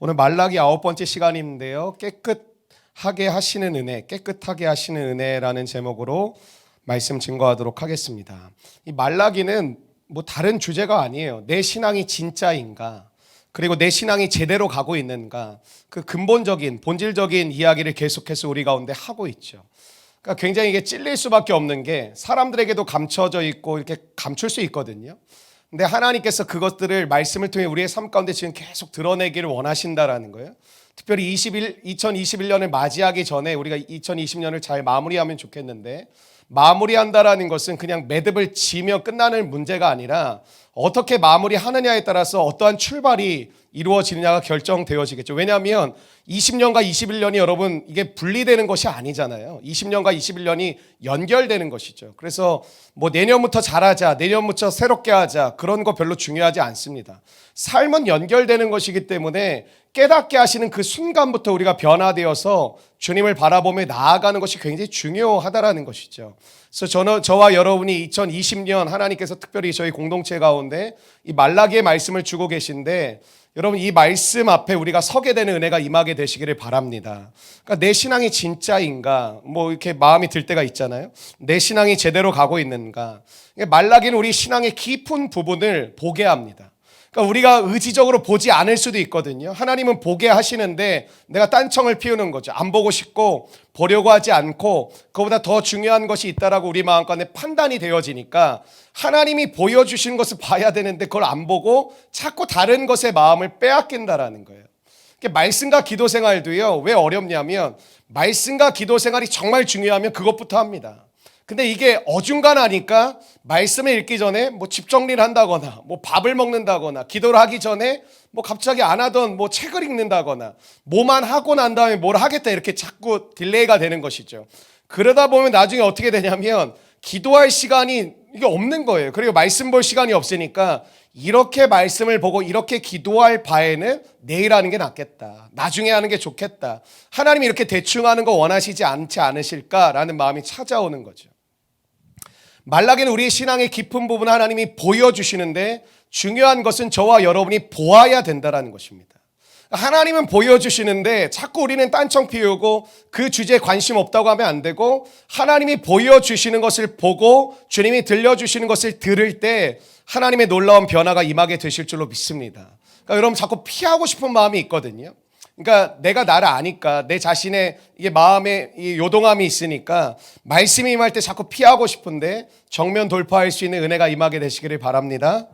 오늘 말라기 9번째 시간인데요. 깨끗하게 하시는 은혜라는 제목으로 말씀 증거하도록 하겠습니다. 이 말라기는 뭐 다른 주제가 아니에요. 내 신앙이 진짜인가? 그리고 내 신앙이 제대로 가고 있는가? 그 근본적인, 본질적인 이야기를 계속해서 우리 가운데 하고 있죠. 그러니까 굉장히 이게 찔릴 수밖에 없는 게 사람들에게도 감춰져 있고 이렇게 감출 수 있거든요. 근데 하나님께서 그것들을 말씀을 통해 우리의 삶 가운데 지금 계속 드러내기를 원하신다라는 거예요. 특별히 2021년을 맞이하기 전에 우리가 2020년을 잘 마무리하면 좋겠는데, 마무리한다라는 것은 그냥 매듭을 지며 끝나는 문제가 아니라 어떻게 마무리하느냐에 따라서 어떠한 출발이 이루어지느냐가 결정되어지겠죠. 왜냐하면 20년과 21년이 여러분 이게 분리되는 것이 아니잖아요. 20년과 21년이 연결되는 것이죠. 그래서 뭐 내년부터 잘하자, 내년부터 새롭게 하자, 그런 거 별로 중요하지 않습니다. 삶은 연결되는 것이기 때문에 깨닫게 하시는 그 순간부터 우리가 변화되어서 주님을 바라보며 나아가는 것이 굉장히 중요하다라는 것이죠. 그래서 저와 여러분이 2020년 하나님께서 특별히 저희 공동체 가운데 이 말라기의 말씀을 주고 계신데, 여러분 이 말씀 앞에 우리가 서게 되는 은혜가 임하게 되시기를 바랍니다. 그러니까 내 신앙이 진짜인가? 뭐 이렇게 마음이 들 때가 있잖아요. 내 신앙이 제대로 가고 있는가? 말라기는 우리 신앙의 깊은 부분을 보게 합니다. 그러니까 우리가 의지적으로 보지 않을 수도 있거든요. 하나님은 보게 하시는데 내가 딴청을 피우는 거죠. 안 보고 싶고 보려고 하지 않고 그보다 더 중요한 것이 있다라고 우리 마음 가운데 판단이 되어지니까 하나님이 보여주신 것을 봐야 되는데 그걸 안 보고 자꾸 다른 것에 마음을 빼앗긴다라는 거예요. 말씀과 기도 생활도요, 왜 어렵냐면 말씀과 기도 생활이 정말 중요하면 그것부터 합니다. 근데 이게 어중간하니까 말씀을 읽기 전에 뭐 집 정리를 한다거나 뭐 밥을 먹는다거나 기도를 하기 전에 뭐 갑자기 안 하던 뭐 책을 읽는다거나 뭐만 하고 난 다음에 뭘 하겠다 이렇게 자꾸 딜레이가 되는 것이죠. 그러다 보면 나중에 어떻게 되냐면 기도할 시간이 이게 없는 거예요. 그리고 말씀 볼 시간이 없으니까 이렇게 말씀을 보고 이렇게 기도할 바에는 내일 하는 게 낫겠다, 나중에 하는 게 좋겠다, 하나님이 이렇게 대충 하는 거 원하시지 않지 않으실까라는 마음이 찾아오는 거죠. 말라기는 우리의 신앙의 깊은 부분을 하나님이 보여주시는데 중요한 것은 저와 여러분이 보아야 된다는 것입니다. 하나님은 보여주시는데 자꾸 우리는 딴청 피우고 그 주제에 관심 없다고 하면 안 되고, 하나님이 보여주시는 것을 보고 주님이 들려주시는 것을 들을 때 하나님의 놀라운 변화가 임하게 되실 줄로 믿습니다. 그러니까 여러분 자꾸 피하고 싶은 마음이 있거든요. 그러니까 내가 나를 아니까 내 자신의 이게 마음에 이 요동함이 있으니까 말씀이 임할 때 자꾸 피하고 싶은데 정면 돌파할 수 있는 은혜가 임하게 되시기를 바랍니다.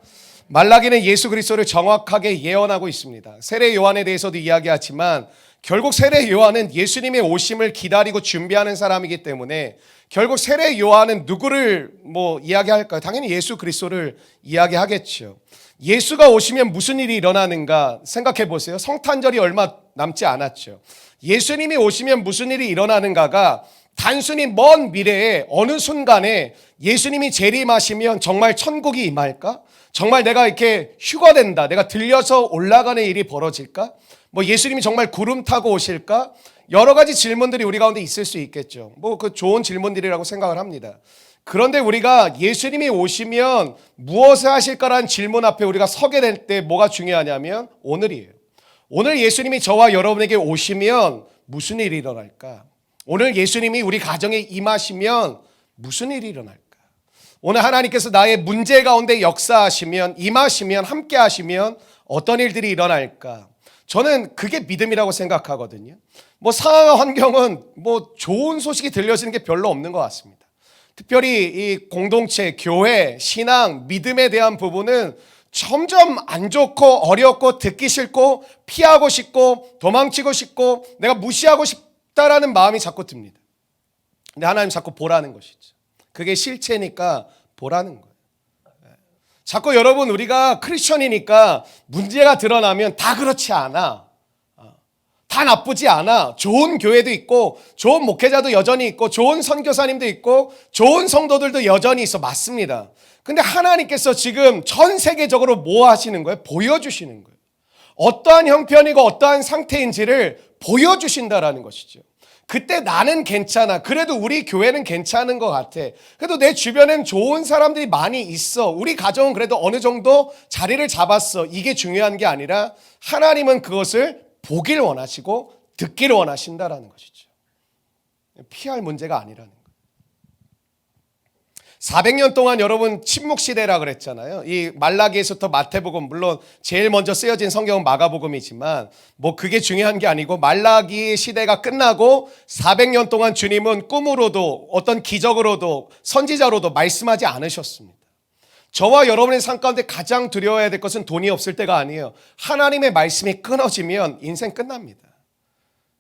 말라기는 예수 그리스도를 정확하게 예언하고 있습니다. 세례 요한에 대해서도 이야기하지만 결국 세례 요한은 예수님의 오심을 기다리고 준비하는 사람이기 때문에 결국 세례 요한은 누구를 뭐 이야기할까요? 당연히 예수 그리스도를 이야기하겠죠. 예수가 오시면 무슨 일이 일어나는가 생각해 보세요. 성탄절이 얼마 남지 않았죠. 예수님이 오시면 무슨 일이 일어나는가가 단순히 먼 미래에 어느 순간에 예수님이 재림하시면 정말 천국이 임할까? 정말 내가 이렇게 휴가된다, 내가 들려서 올라가는 일이 벌어질까? 뭐 예수님이 정말 구름 타고 오실까? 여러 가지 질문들이 우리 가운데 있을 수 있겠죠. 뭐 그 좋은 질문들이라고 생각을 합니다. 그런데 우리가 예수님이 오시면 무엇을 하실까라는 질문 앞에 우리가 서게 될 때 뭐가 중요하냐면 오늘이에요. 오늘 예수님이 저와 여러분에게 오시면 무슨 일이 일어날까? 오늘 예수님이 우리 가정에 임하시면 무슨 일이 일어날까? 오늘 하나님께서 나의 문제 가운데 역사하시면, 임하시면, 함께 하시면 어떤 일들이 일어날까? 저는 그게 믿음이라고 생각하거든요. 뭐 상황 환경은 뭐 좋은 소식이 들려지는 게 별로 없는 것 같습니다. 특별히 이 공동체, 교회, 신앙, 믿음에 대한 부분은 점점 안 좋고 어렵고 듣기 싫고 피하고 싶고 도망치고 싶고 내가 무시하고 싶다라는 마음이 자꾸 듭니다. 근데 하나님 자꾸 보라는 것이죠. 그게 실체니까 보라는 거예요. 자꾸 여러분 우리가 크리스천이니까 문제가 드러나면 다 그렇지 않아, 다 나쁘지 않아, 좋은 교회도 있고 좋은 목회자도 여전히 있고 좋은 선교사님도 있고 좋은 성도들도 여전히 있어. 맞습니다. 근데 하나님께서 지금 전 세계적으로 뭐 하시는 거예요? 보여주시는 거예요. 어떠한 형편이고 어떠한 상태인지를 보여주신다라는 것이죠. 그때 나는 괜찮아, 그래도 우리 교회는 괜찮은 것 같아, 그래도 내 주변엔 좋은 사람들이 많이 있어, 우리 가정은 그래도 어느 정도 자리를 잡았어, 이게 중요한 게 아니라 하나님은 그것을 보길 원하시고 듣기를 원하신다라는 것이죠. 피할 문제가 아니라는 거예요. 400년 동안 여러분 침묵 시대라 그랬잖아요. 이 말라기에서부터 마태복음, 물론 제일 먼저 쓰여진 성경은 마가복음이지만 뭐 그게 중요한 게 아니고, 말라기 시대가 끝나고 400년 동안 주님은 꿈으로도 어떤 기적으로도 선지자로도 말씀하지 않으셨습니다. 저와 여러분의 삶 가운데 가장 두려워해야 될 것은 돈이 없을 때가 아니에요. 하나님의 말씀이 끊어지면 인생 끝납니다.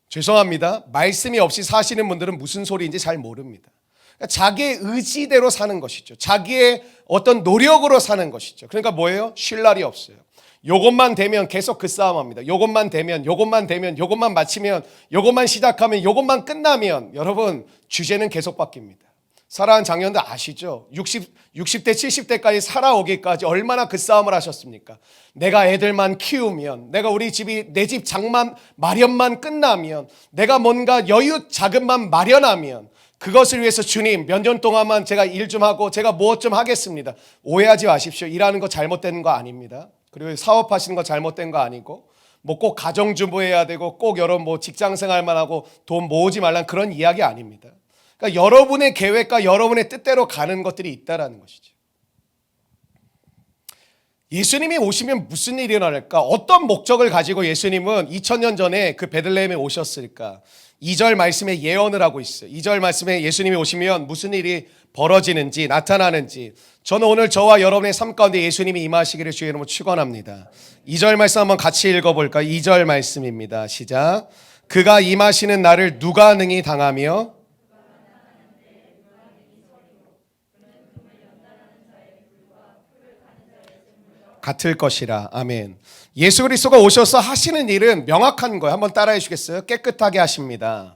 죄송합니다. 말씀이 없이 사시는 분들은 무슨 소리인지 잘 모릅니다. 자기의 의지대로 사는 것이죠. 자기의 어떤 노력으로 사는 것이죠. 그러니까 뭐예요? 쉴 날이 없어요. 요것만 되면 계속 그 싸움합니다. 요것만 되면, 요것만 되면, 요것만 마치면, 요것만 시작하면, 요것만 끝나면, 여러분 주제는 계속 바뀝니다. 사랑하는 장년들 아시죠? 60대 70대까지 살아오기까지 얼마나 그 싸움을 하셨습니까? 내가 애들만 키우면, 내가 우리 집이 내 집 장만 마련만 끝나면, 내가 뭔가 여유 자금만 마련하면, 그것을 위해서 주님 몇 년 동안만 제가 일 좀 하고 제가 무엇 좀 하겠습니다. 오해하지 마십시오. 일하는 거 잘못된 거 아닙니다. 그리고 사업하시는 거 잘못된 거 아니고, 뭐 꼭 가정주부 해야 되고 꼭 여러분 뭐 직장 생활만 하고 돈 모으지 말라는 그런 이야기 아닙니다. 그러니까 여러분의 계획과 여러분의 뜻대로 가는 것들이 있다라는 것이죠. 예수님이 오시면 무슨 일이 일어날까? 어떤 목적을 가지고 예수님은 2000년 전에 그 베들레헴에 오셨을까? 2절 말씀에 예언을 하고 있어요. 2절 말씀에 예수님이 오시면 무슨 일이 벌어지는지 나타나는지, 저는 오늘 저와 여러분의 삶 가운데 예수님이 임하시기를 주의 이름으로 축원합니다. 2절 말씀 한번 같이 읽어볼까요? 2절 말씀입니다. 시작. 그가 임하시는 날을 누가 능히 당하며 같을 것이라. 아멘. 예수 그리스도가 오셔서 하시는 일은 명확한 거예요. 한번 따라해 주시겠어요? 깨끗하게 하십니다.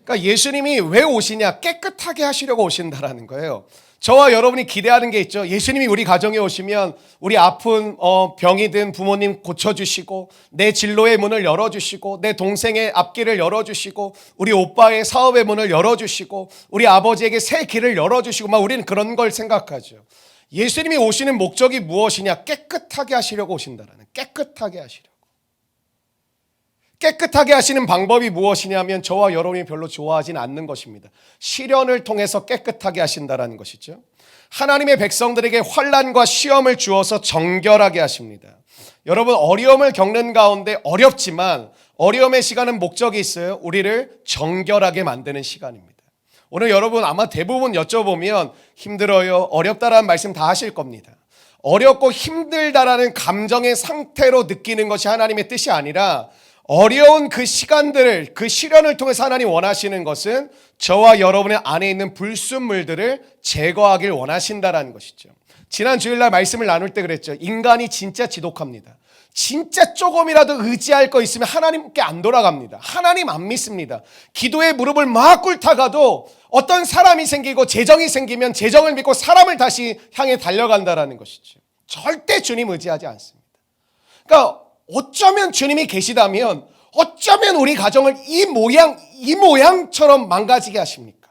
그러니까 예수님이 왜 오시냐? 깨끗하게 하시려고 오신다라는 거예요. 저와 여러분이 기대하는 게 있죠. 예수님이 우리 가정에 오시면 우리 아픈 병이 든 부모님 고쳐주시고, 내 진로의 문을 열어주시고, 내 동생의 앞길을 열어주시고, 우리 오빠의 사업의 문을 열어주시고, 우리 아버지에게 새 길을 열어주시고, 막 우리는 그런 걸 생각하죠. 예수님이 오시는 목적이 무엇이냐? 깨끗하게 하시려고 오신다라는, 깨끗하게 하시려고. 깨끗하게 하시는 방법이 무엇이냐면 저와 여러분이 별로 좋아하진 않는 것입니다. 시련을 통해서 깨끗하게 하신다라는 것이죠. 하나님의 백성들에게 환난과 시험을 주어서 정결하게 하십니다. 여러분, 어려움을 겪는 가운데 어렵지만 어려움의 시간은 목적이 있어요. 우리를 정결하게 만드는 시간입니다. 오늘 여러분 아마 대부분 여쭤보면 힘들어요, 어렵다라는 말씀 다 하실 겁니다. 어렵고 힘들다라는 감정의 상태로 느끼는 것이 하나님의 뜻이 아니라, 어려운 그 시간들을, 그 시련을 통해서 하나님 원하시는 것은 저와 여러분의 안에 있는 불순물들을 제거하길 원하신다라는 것이죠. 지난 주일날 말씀을 나눌 때 그랬죠. 인간이 진짜 지독합니다. 진짜 조금이라도 의지할 거 있으면 하나님께 안 돌아갑니다. 하나님 안 믿습니다. 기도의 무릎을 막 꿇다가도 어떤 사람이 생기고 재정이 생기면 재정을 믿고 사람을 다시 향해 달려간다라는 것이죠. 절대 주님 의지하지 않습니다. 그러니까 어쩌면 주님이 계시다면 어쩌면 우리 가정을 이 모양처럼 망가지게 하십니까?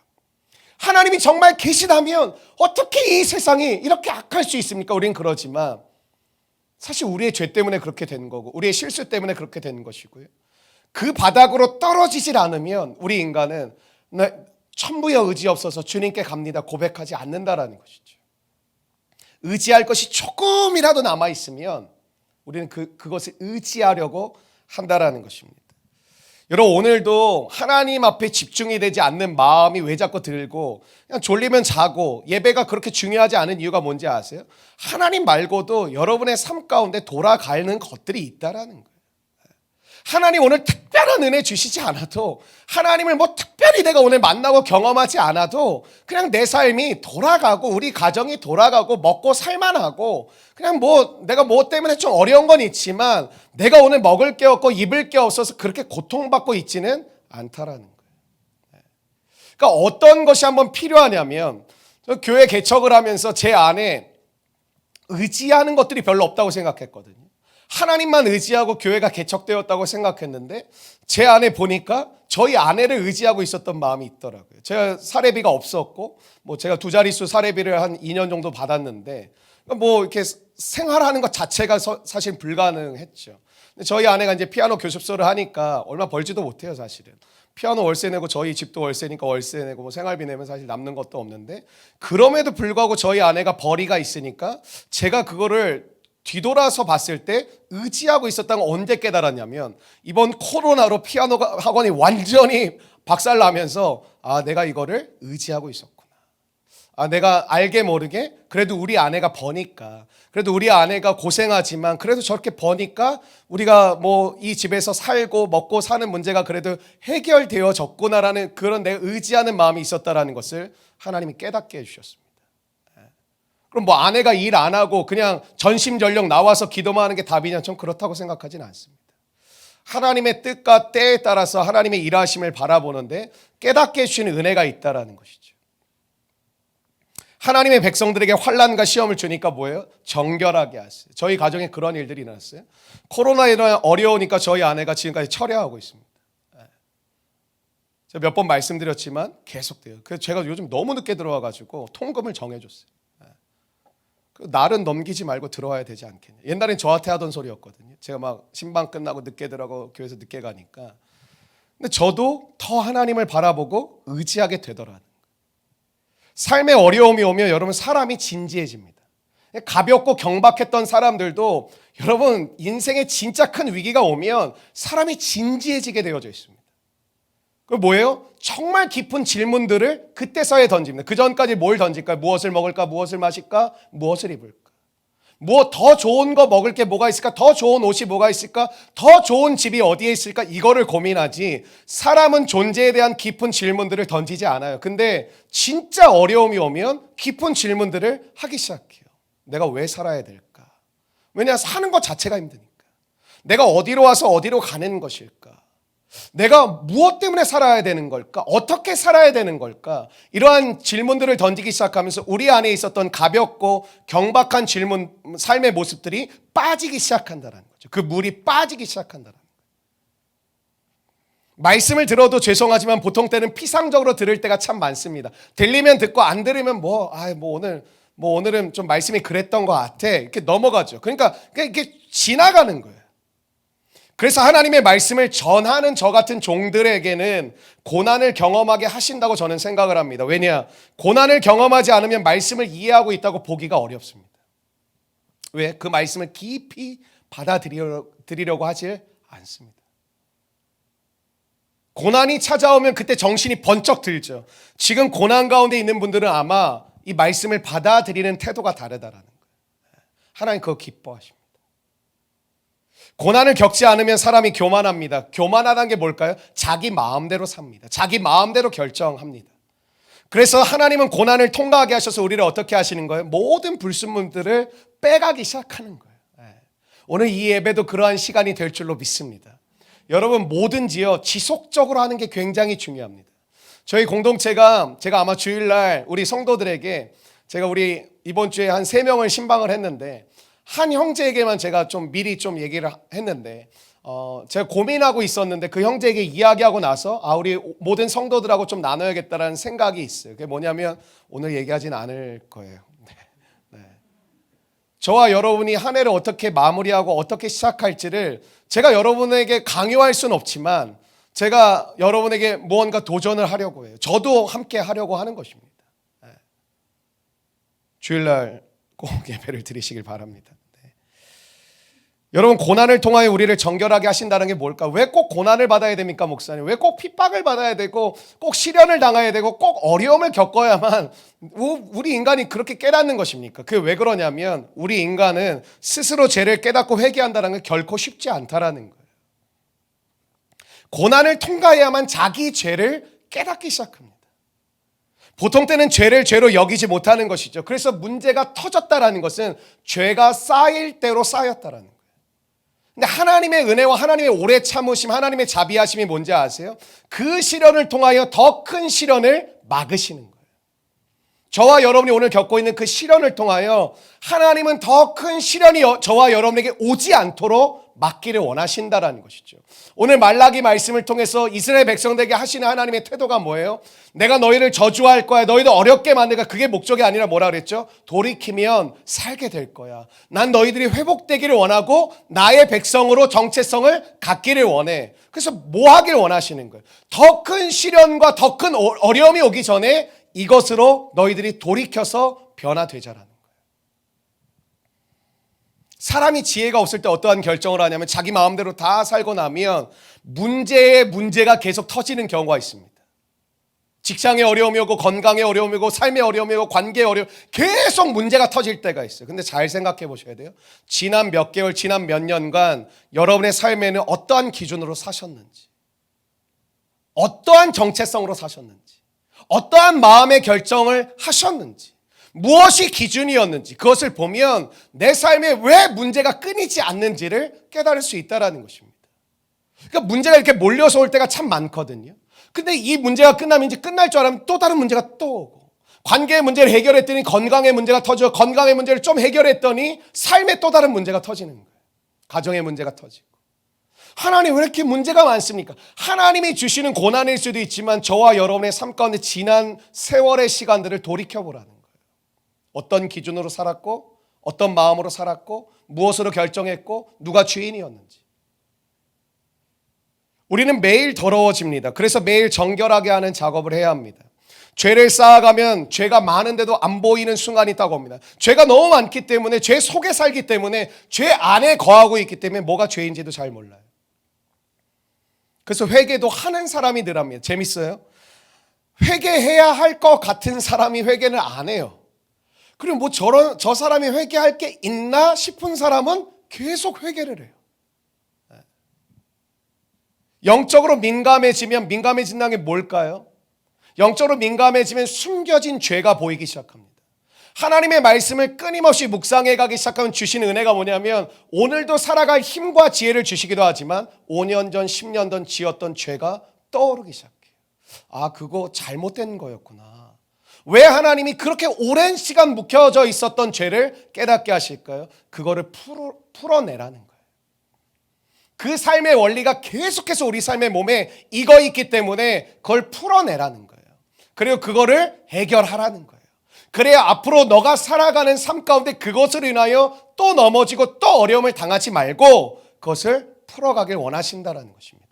하나님이 정말 계시다면 어떻게 이 세상이 이렇게 악할 수 있습니까? 우리는 그러지만 사실 우리의 죄 때문에 그렇게 된 거고, 우리의 실수 때문에 그렇게 된 것이고요. 그 바닥으로 떨어지질 않으면 우리 인간은 천부여 의지 없어서 주님께 갑니다 고백하지 않는다라는 것이죠. 의지할 것이 조금이라도 남아있으면 우리는 그것을 의지하려고 한다라는 것입니다. 여러분, 오늘도 하나님 앞에 집중이 되지 않는 마음이 왜 자꾸 들고 그냥 졸리면 자고, 예배가 그렇게 중요하지 않은 이유가 뭔지 아세요? 하나님 말고도 여러분의 삶 가운데 돌아가는 것들이 있다라는 거예요. 하나님 오늘 특별한 은혜 주시지 않아도, 하나님을 뭐 특별히 내가 오늘 만나고 경험하지 않아도 그냥 내 삶이 돌아가고 우리 가정이 돌아가고 먹고 살만하고, 그냥 뭐 내가 뭐 때문에 좀 어려운 건 있지만 내가 오늘 먹을 게 없고 입을 게 없어서 그렇게 고통받고 있지는 않다라는 거예요. 그러니까 어떤 것이 한번 필요하냐면, 저 교회 개척을 하면서 제 안에 의지하는 것들이 별로 없다고 생각했거든요. 하나님만 의지하고 교회가 개척되었다고 생각했는데 제 안에 보니까 저희 아내를 의지하고 있었던 마음이 있더라고요. 제가 사례비가 없었고, 뭐 제가 2자릿수 사례비를 한 2년 정도 받았는데 뭐 이렇게 생활하는 것 자체가 사실 불가능했죠. 근데 저희 아내가 이제 피아노 교습소를 하니까 얼마 벌지도 못해요, 사실은. 피아노 월세 내고 저희 집도 월세니까 월세 내고 뭐 생활비 내면 사실 남는 것도 없는데, 그럼에도 불구하고 저희 아내가 벌이가 있으니까 제가 그거를 뒤돌아서 봤을 때 의지하고 있었다는 걸 언제 깨달았냐면, 이번 코로나로 피아노 학원이 완전히 박살나면서 내가 이거를 의지하고 있었구나. 내가 알게 모르게 그래도 우리 아내가 버니까, 그래도 우리 아내가 고생하지만 그래도 저렇게 버니까 우리가 뭐 이 집에서 살고 먹고 사는 문제가 그래도 해결되어졌구나라는 그런 내 의지하는 마음이 있었다라는 것을 하나님이 깨닫게 해주셨습니다. 그럼 뭐 아내가 일 안 하고 그냥 전심전력 나와서 기도만 하는 게 답이냐? 전 그렇다고 생각하지는 않습니다. 하나님의 뜻과 때에 따라서 하나님의 일하심을 바라보는데 깨닫게 해주시는 은혜가 있다라는 것이죠. 하나님의 백성들에게 환난과 시험을 주니까 뭐예요? 정결하게 하세요. 저희 가정에 그런 일들이 일어났어요. 코로나 어려우니까 저희 아내가 지금까지 철야하고 있습니다. 제가 몇 번 말씀드렸지만 계속돼요. 그래서 제가 요즘 너무 늦게 들어와가지고 통금을 정해줬어요. 날은 넘기지 말고 들어와야 되지 않겠냐. 옛날엔 저한테 하던 소리였거든요. 제가 막 신방 끝나고 늦게 들어가고 교회에서 늦게 가니까. 근데 저도 더 하나님을 바라보고 의지하게 되더라고요. 삶의 어려움이 오면 여러분 사람이 진지해집니다. 가볍고 경박했던 사람들도 여러분 인생에 진짜 큰 위기가 오면 사람이 진지해지게 되어져 있습니다. 그 뭐예요? 정말 깊은 질문들을 그때서야 던집니다. 그 전까지 뭘 던질까요? 무엇을 먹을까? 무엇을 마실까? 무엇을 입을까? 뭐 더 좋은 거 먹을 게 뭐가 있을까? 더 좋은 옷이 뭐가 있을까? 더 좋은 집이 어디에 있을까? 이거를 고민하지, 사람은 존재에 대한 깊은 질문들을 던지지 않아요. 근데 진짜 어려움이 오면 깊은 질문들을 하기 시작해요. 내가 왜 살아야 될까? 왜냐, 사는 것 자체가 힘드니까. 내가 어디로 와서 어디로 가는 것일까? 내가 무엇 때문에 살아야 되는 걸까? 어떻게 살아야 되는 걸까? 이러한 질문들을 던지기 시작하면서 우리 안에 있었던 가볍고 경박한 질문, 삶의 모습들이 빠지기 시작한다는 거죠. 그 물이 빠지기 시작한다는 거예요. 말씀을 들어도 죄송하지만 보통 때는 피상적으로 들을 때가 참 많습니다. 들리면 듣고 안 들으면 오늘은 좀 말씀이 그랬던 것 같아, 이렇게 넘어가죠. 그러니까 이렇게 지나가는 거예요. 그래서 하나님의 말씀을 전하는 저 같은 종들에게는 고난을 경험하게 하신다고 저는 생각을 합니다. 왜냐? 고난을 경험하지 않으면 말씀을 이해하고 있다고 보기가 어렵습니다. 왜? 그 말씀을 깊이 받아들이려고 하지 않습니다. 고난이 찾아오면 그때 정신이 번쩍 들죠. 지금 고난 가운데 있는 분들은 아마 이 말씀을 받아들이는 태도가 다르다라는 거예요. 하나님 그거 기뻐하십니다. 고난을 겪지 않으면 사람이 교만합니다. 교만하다는 게 뭘까요? 자기 마음대로 삽니다. 자기 마음대로 결정합니다. 그래서 하나님은 고난을 통과하게 하셔서 우리를 어떻게 하시는 거예요? 모든 불순물들을 빼가기 시작하는 거예요. 오늘 이 예배도 그러한 시간이 될 줄로 믿습니다. 여러분 뭐든지요 지속적으로 하는 게 굉장히 중요합니다. 저희 공동체가 제가 아마 주일날 우리 성도들에게 제가 우리 이번 주에 한 3명을 신방을 했는데 한 형제에게만 제가 좀 미리 좀 얘기를 했는데 제가 고민하고 있었는데 그 형제에게 이야기하고 나서 우리 모든 성도들하고 좀 나눠야겠다라는 생각이 있어요. 그게 뭐냐면 오늘 얘기하진 않을 거예요. 네. 저와 여러분이 한 해를 어떻게 마무리하고 어떻게 시작할지를 제가 여러분에게 강요할 수는 없지만 제가 여러분에게 무언가 도전을 하려고 해요. 저도 함께 하려고 하는 것입니다. 네. 주일날 꼭 예배를 드리시길 바랍니다. 네. 여러분 고난을 통하여 우리를 정결하게 하신다는 게 뭘까? 왜 꼭 고난을 받아야 됩니까, 목사님? 왜 꼭 핍박을 받아야 되고 꼭 시련을 당해야 되고 꼭 어려움을 겪어야만 우리 인간이 그렇게 깨닫는 것입니까? 그게 왜 그러냐면 우리 인간은 스스로 죄를 깨닫고 회개한다는 게 결코 쉽지 않다라는 거예요. 고난을 통과해야만 자기 죄를 깨닫기 시작합니다. 보통 때는 죄를 죄로 여기지 못하는 것이죠. 그래서 문제가 터졌다라는 것은 죄가 쌓일 대로 쌓였다라는 거예요. 근데 하나님의 은혜와 하나님의 오래 참으심, 하나님의 자비하심이 뭔지 아세요? 그 시련을 통하여 더 큰 시련을 막으시는 거예요. 저와 여러분이 오늘 겪고 있는 그 시련을 통하여 하나님은 더 큰 시련이 저와 여러분에게 오지 않도록 맡기를 원하신다라는 것이죠. 오늘 말라기 말씀을 통해서 이스라엘 백성들에게 하시는 하나님의 태도가 뭐예요? 내가 너희를 저주할 거야. 너희도 어렵게 만들까. 그게 목적이 아니라 뭐라 그랬죠? 돌이키면 살게 될 거야. 난 너희들이 회복되기를 원하고 나의 백성으로 정체성을 갖기를 원해. 그래서 뭐 하길 원하시는 거예요? 더 큰 시련과 더 큰 어려움이 오기 전에 이것으로 너희들이 돌이켜서 변화되자라는 거예요. 사람이 지혜가 없을 때 어떠한 결정을 하냐면 자기 마음대로 다 살고 나면 문제에 문제가 계속 터지는 경우가 있습니다. 직장의 어려움이 오고 건강의 어려움이 오고 삶의 어려움이 오고 관계의 어려움, 계속 문제가 터질 때가 있어요. 근데 잘 생각해 보셔야 돼요. 지난 몇 개월, 지난 몇 년간 여러분의 삶에는 어떠한 기준으로 사셨는지, 어떠한 정체성으로 사셨는지, 어떠한 마음의 결정을 하셨는지, 무엇이 기준이었는지 그것을 보면 내 삶에 왜 문제가 끊이지 않는지를 깨달을 수 있다는 것입니다. 그러니까 문제가 이렇게 몰려서 올 때가 참 많거든요. 근데 이 문제가 끝나면 이제 끝날 줄 알았는데 또 다른 문제가 또 오고, 관계의 문제를 해결했더니 건강의 문제가 터져, 건강의 문제를 좀 해결했더니 삶에 또 다른 문제가 터지는 거예요. 가정의 문제가 터지고. 하나님 왜 이렇게 문제가 많습니까? 하나님이 주시는 고난일 수도 있지만 저와 여러분의 삶 가운데 지난 세월의 시간들을 돌이켜보라는 거예요. 어떤 기준으로 살았고, 어떤 마음으로 살았고, 무엇으로 결정했고, 누가 주인이었는지. 우리는 매일 더러워집니다. 그래서 매일 정결하게 하는 작업을 해야 합니다. 죄를 쌓아가면 죄가 많은데도 안 보이는 순간이 있다고 합니다. 죄가 너무 많기 때문에, 죄 속에 살기 때문에, 죄 안에 거하고 있기 때문에 뭐가 죄인지도 잘 몰라요. 그래서 회개도 하는 사람이 늘합니다. 재밌어요? 회개해야 할 것 같은 사람이 회개는 안 해요. 그리고 뭐 저 사람이 회개할 게 있나 싶은 사람은 계속 회개를 해요. 영적으로 민감해진다는 게 뭘까요? 영적으로 민감해지면 숨겨진 죄가 보이기 시작합니다. 하나님의 말씀을 끊임없이 묵상해 가기 시작하면 주시는 은혜가 뭐냐면 오늘도 살아갈 힘과 지혜를 주시기도 하지만 5년 전, 10년 전 지었던 죄가 떠오르기 시작해요. 아, 그거 잘못된 거였구나. 왜 하나님이 그렇게 오랜 시간 묵혀져 있었던 죄를 깨닫게 하실까요? 그거를 풀어내라는 거예요. 그 삶의 원리가 계속해서 우리 삶의 몸에 익어 있기 때문에 그걸 풀어내라는 거예요. 그리고 그거를 해결하라는 거예요. 그래야 앞으로 너가 살아가는 삶 가운데 그것을 인하여 또 넘어지고 또 어려움을 당하지 말고 그것을 풀어가길 원하신다는 것입니다.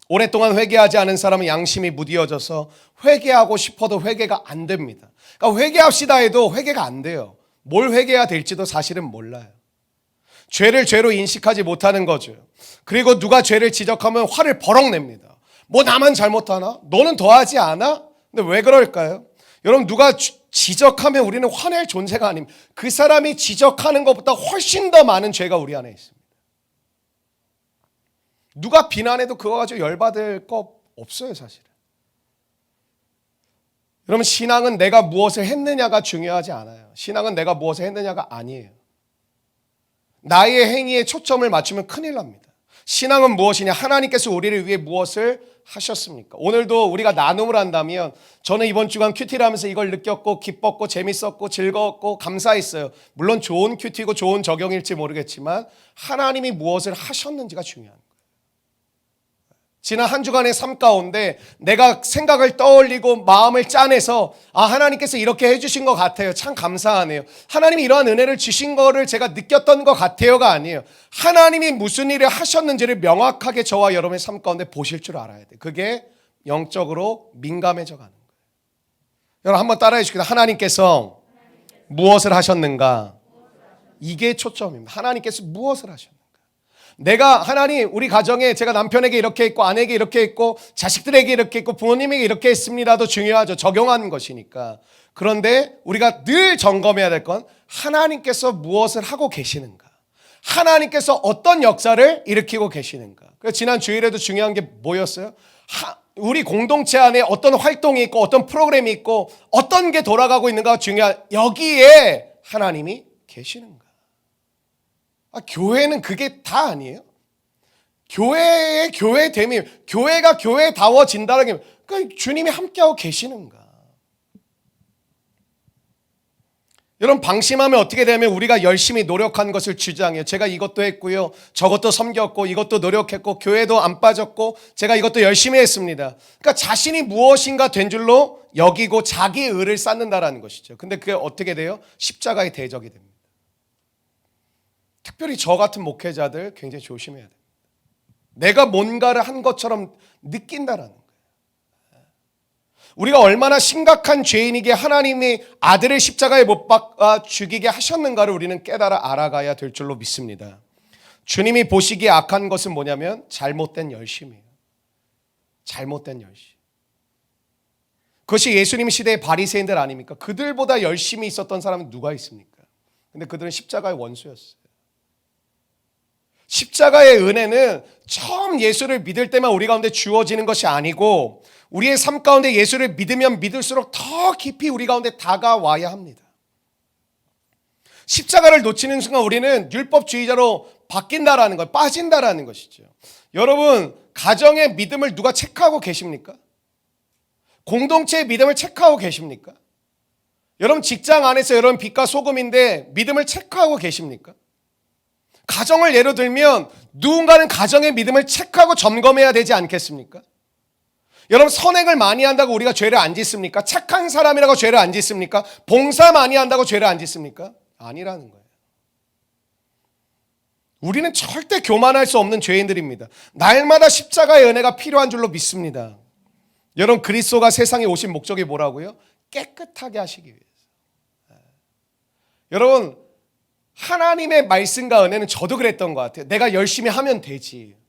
오랫동안 회개하지 않은 사람은 양심이 무디어져서 회개하고 싶어도 회개가 안 됩니다. 그러니까 회개합시다 해도 회개가 안 돼요. 뭘 회개해야 될지도 사실은 몰라요. 죄를 죄로 인식하지 못하는 거죠. 그리고 누가 죄를 지적하면 화를 버럭 냅니다. 뭐 나만 잘못하나? 너는 더하지 않아? 근데 왜 그럴까요? 여러분, 누가 지적하면 우리는 화낼 존재가 아닙니다. 그 사람이 지적하는 것보다 훨씬 더 많은 죄가 우리 안에 있습니다. 누가 비난해도 그거 가지고 열받을 거 없어요, 사실은. 여러분, 신앙은 내가 무엇을 했느냐가 중요하지 않아요. 신앙은 내가 무엇을 했느냐가 아니에요. 나의 행위에 초점을 맞추면 큰일 납니다. 신앙은 무엇이냐? 하나님께서 우리를 위해 무엇을 하셨습니까? 오늘도 우리가 나눔을 한다면 저는 이번 주간 큐티를 하면서 이걸 느꼈고 기뻤고 재밌었고 즐거웠고 감사했어요. 물론 좋은 큐티고 좋은 적용일지 모르겠지만 하나님이 무엇을 하셨는지가 중요한 거예요. 지난 한 주간의 삶 가운데 내가 생각을 떠올리고 마음을 짜내서 하나님께서 이렇게 해주신 것 같아요. 참 감사하네요. 하나님이 이러한 은혜를 주신 거를 제가 느꼈던 것 같아요가 아니에요. 하나님이 무슨 일을 하셨는지를 명확하게 저와 여러분의 삶 가운데 보실 줄 알아야 돼요. 그게 영적으로 민감해져 가는 거예요. 여러분 한번 따라해 주시겠어요? 하나님께서 무엇을 하셨는가? 이게 초점입니다. 하나님께서 무엇을 하셨는가? 내가 하나님 우리 가정에 제가 남편에게 이렇게 했고 아내에게 이렇게 했고 자식들에게 이렇게 했고 부모님에게 이렇게 했습니다도 중요하죠. 적용하는 것이니까. 그런데 우리가 늘 점검해야 될 건 하나님께서 무엇을 하고 계시는가, 하나님께서 어떤 역사를 일으키고 계시는가. 그래서 지난 주일에도 중요한 게 뭐였어요? 우리 공동체 안에 어떤 활동이 있고 어떤 프로그램이 있고 어떤 게 돌아가고 있는가가 중요한, 여기에 하나님이 계시는가. 교회는 그게 다 아니에요. 교회의 교회됨이, 교회가 교회다워진다는 게 그러니까 주님이 함께하고 계시는가. 여러분, 방심하면 어떻게 되냐면 우리가 열심히 노력한 것을 주장해요. 제가 이것도 했고요, 저것도 섬겼고, 이것도 노력했고, 교회도 안 빠졌고, 제가 이것도 열심히 했습니다. 그러니까 자신이 무엇인가 된 줄로 여기고 자기 의를 쌓는다라는 것이죠. 근데 그게 어떻게 돼요? 십자가의 대적이 됩니다. 특별히 저 같은 목회자들 굉장히 조심해야 됩니다. 내가 뭔가를 한 것처럼 느낀다라는 거예요. 우리가 얼마나 심각한 죄인에게 하나님이 아들을 십자가에 못 박아 죽이게 하셨는가를 우리는 깨달아 알아가야 될 줄로 믿습니다. 주님이 보시기에 악한 것은 뭐냐면 잘못된 열심이에요. 잘못된 열심. 그것이 예수님 시대의 바리새인들 아닙니까? 그들보다 열심히 있었던 사람은 누가 있습니까? 근데 그들은 십자가의 원수였어요. 십자가의 은혜는 처음 예수를 믿을 때만 우리 가운데 주어지는 것이 아니고 우리의 삶 가운데 예수를 믿으면 믿을수록 더 깊이 우리 가운데 다가와야 합니다. 십자가를 놓치는 순간 우리는 율법주의자로 바뀐다라는 것, 빠진다라는 것이죠. 여러분, 가정의 믿음을 누가 체크하고 계십니까? 공동체의 믿음을 체크하고 계십니까? 여러분, 직장 안에서 여러분 빛과 소금인데 믿음을 체크하고 계십니까? 가정을 예로 들면 누군가는 가정의 믿음을 체크하고 점검해야 되지 않겠습니까? 여러분, 선행을 많이 한다고 우리가 죄를 안 짓습니까? 착한 사람이라고 죄를 안 짓습니까? 봉사 많이 한다고 죄를 안 짓습니까? 아니라는 거예요. 우리는 절대 교만할 수 없는 죄인들입니다. 날마다 십자가의 은혜가 필요한 줄로 믿습니다. 여러분, 그리스도가 세상에 오신 목적이 뭐라고요? 깨끗하게 하시기 위해서. 여러분, 하나님의 말씀과 은혜는 저도 그랬던 것 같아요. 내가 열심히 하면 되지.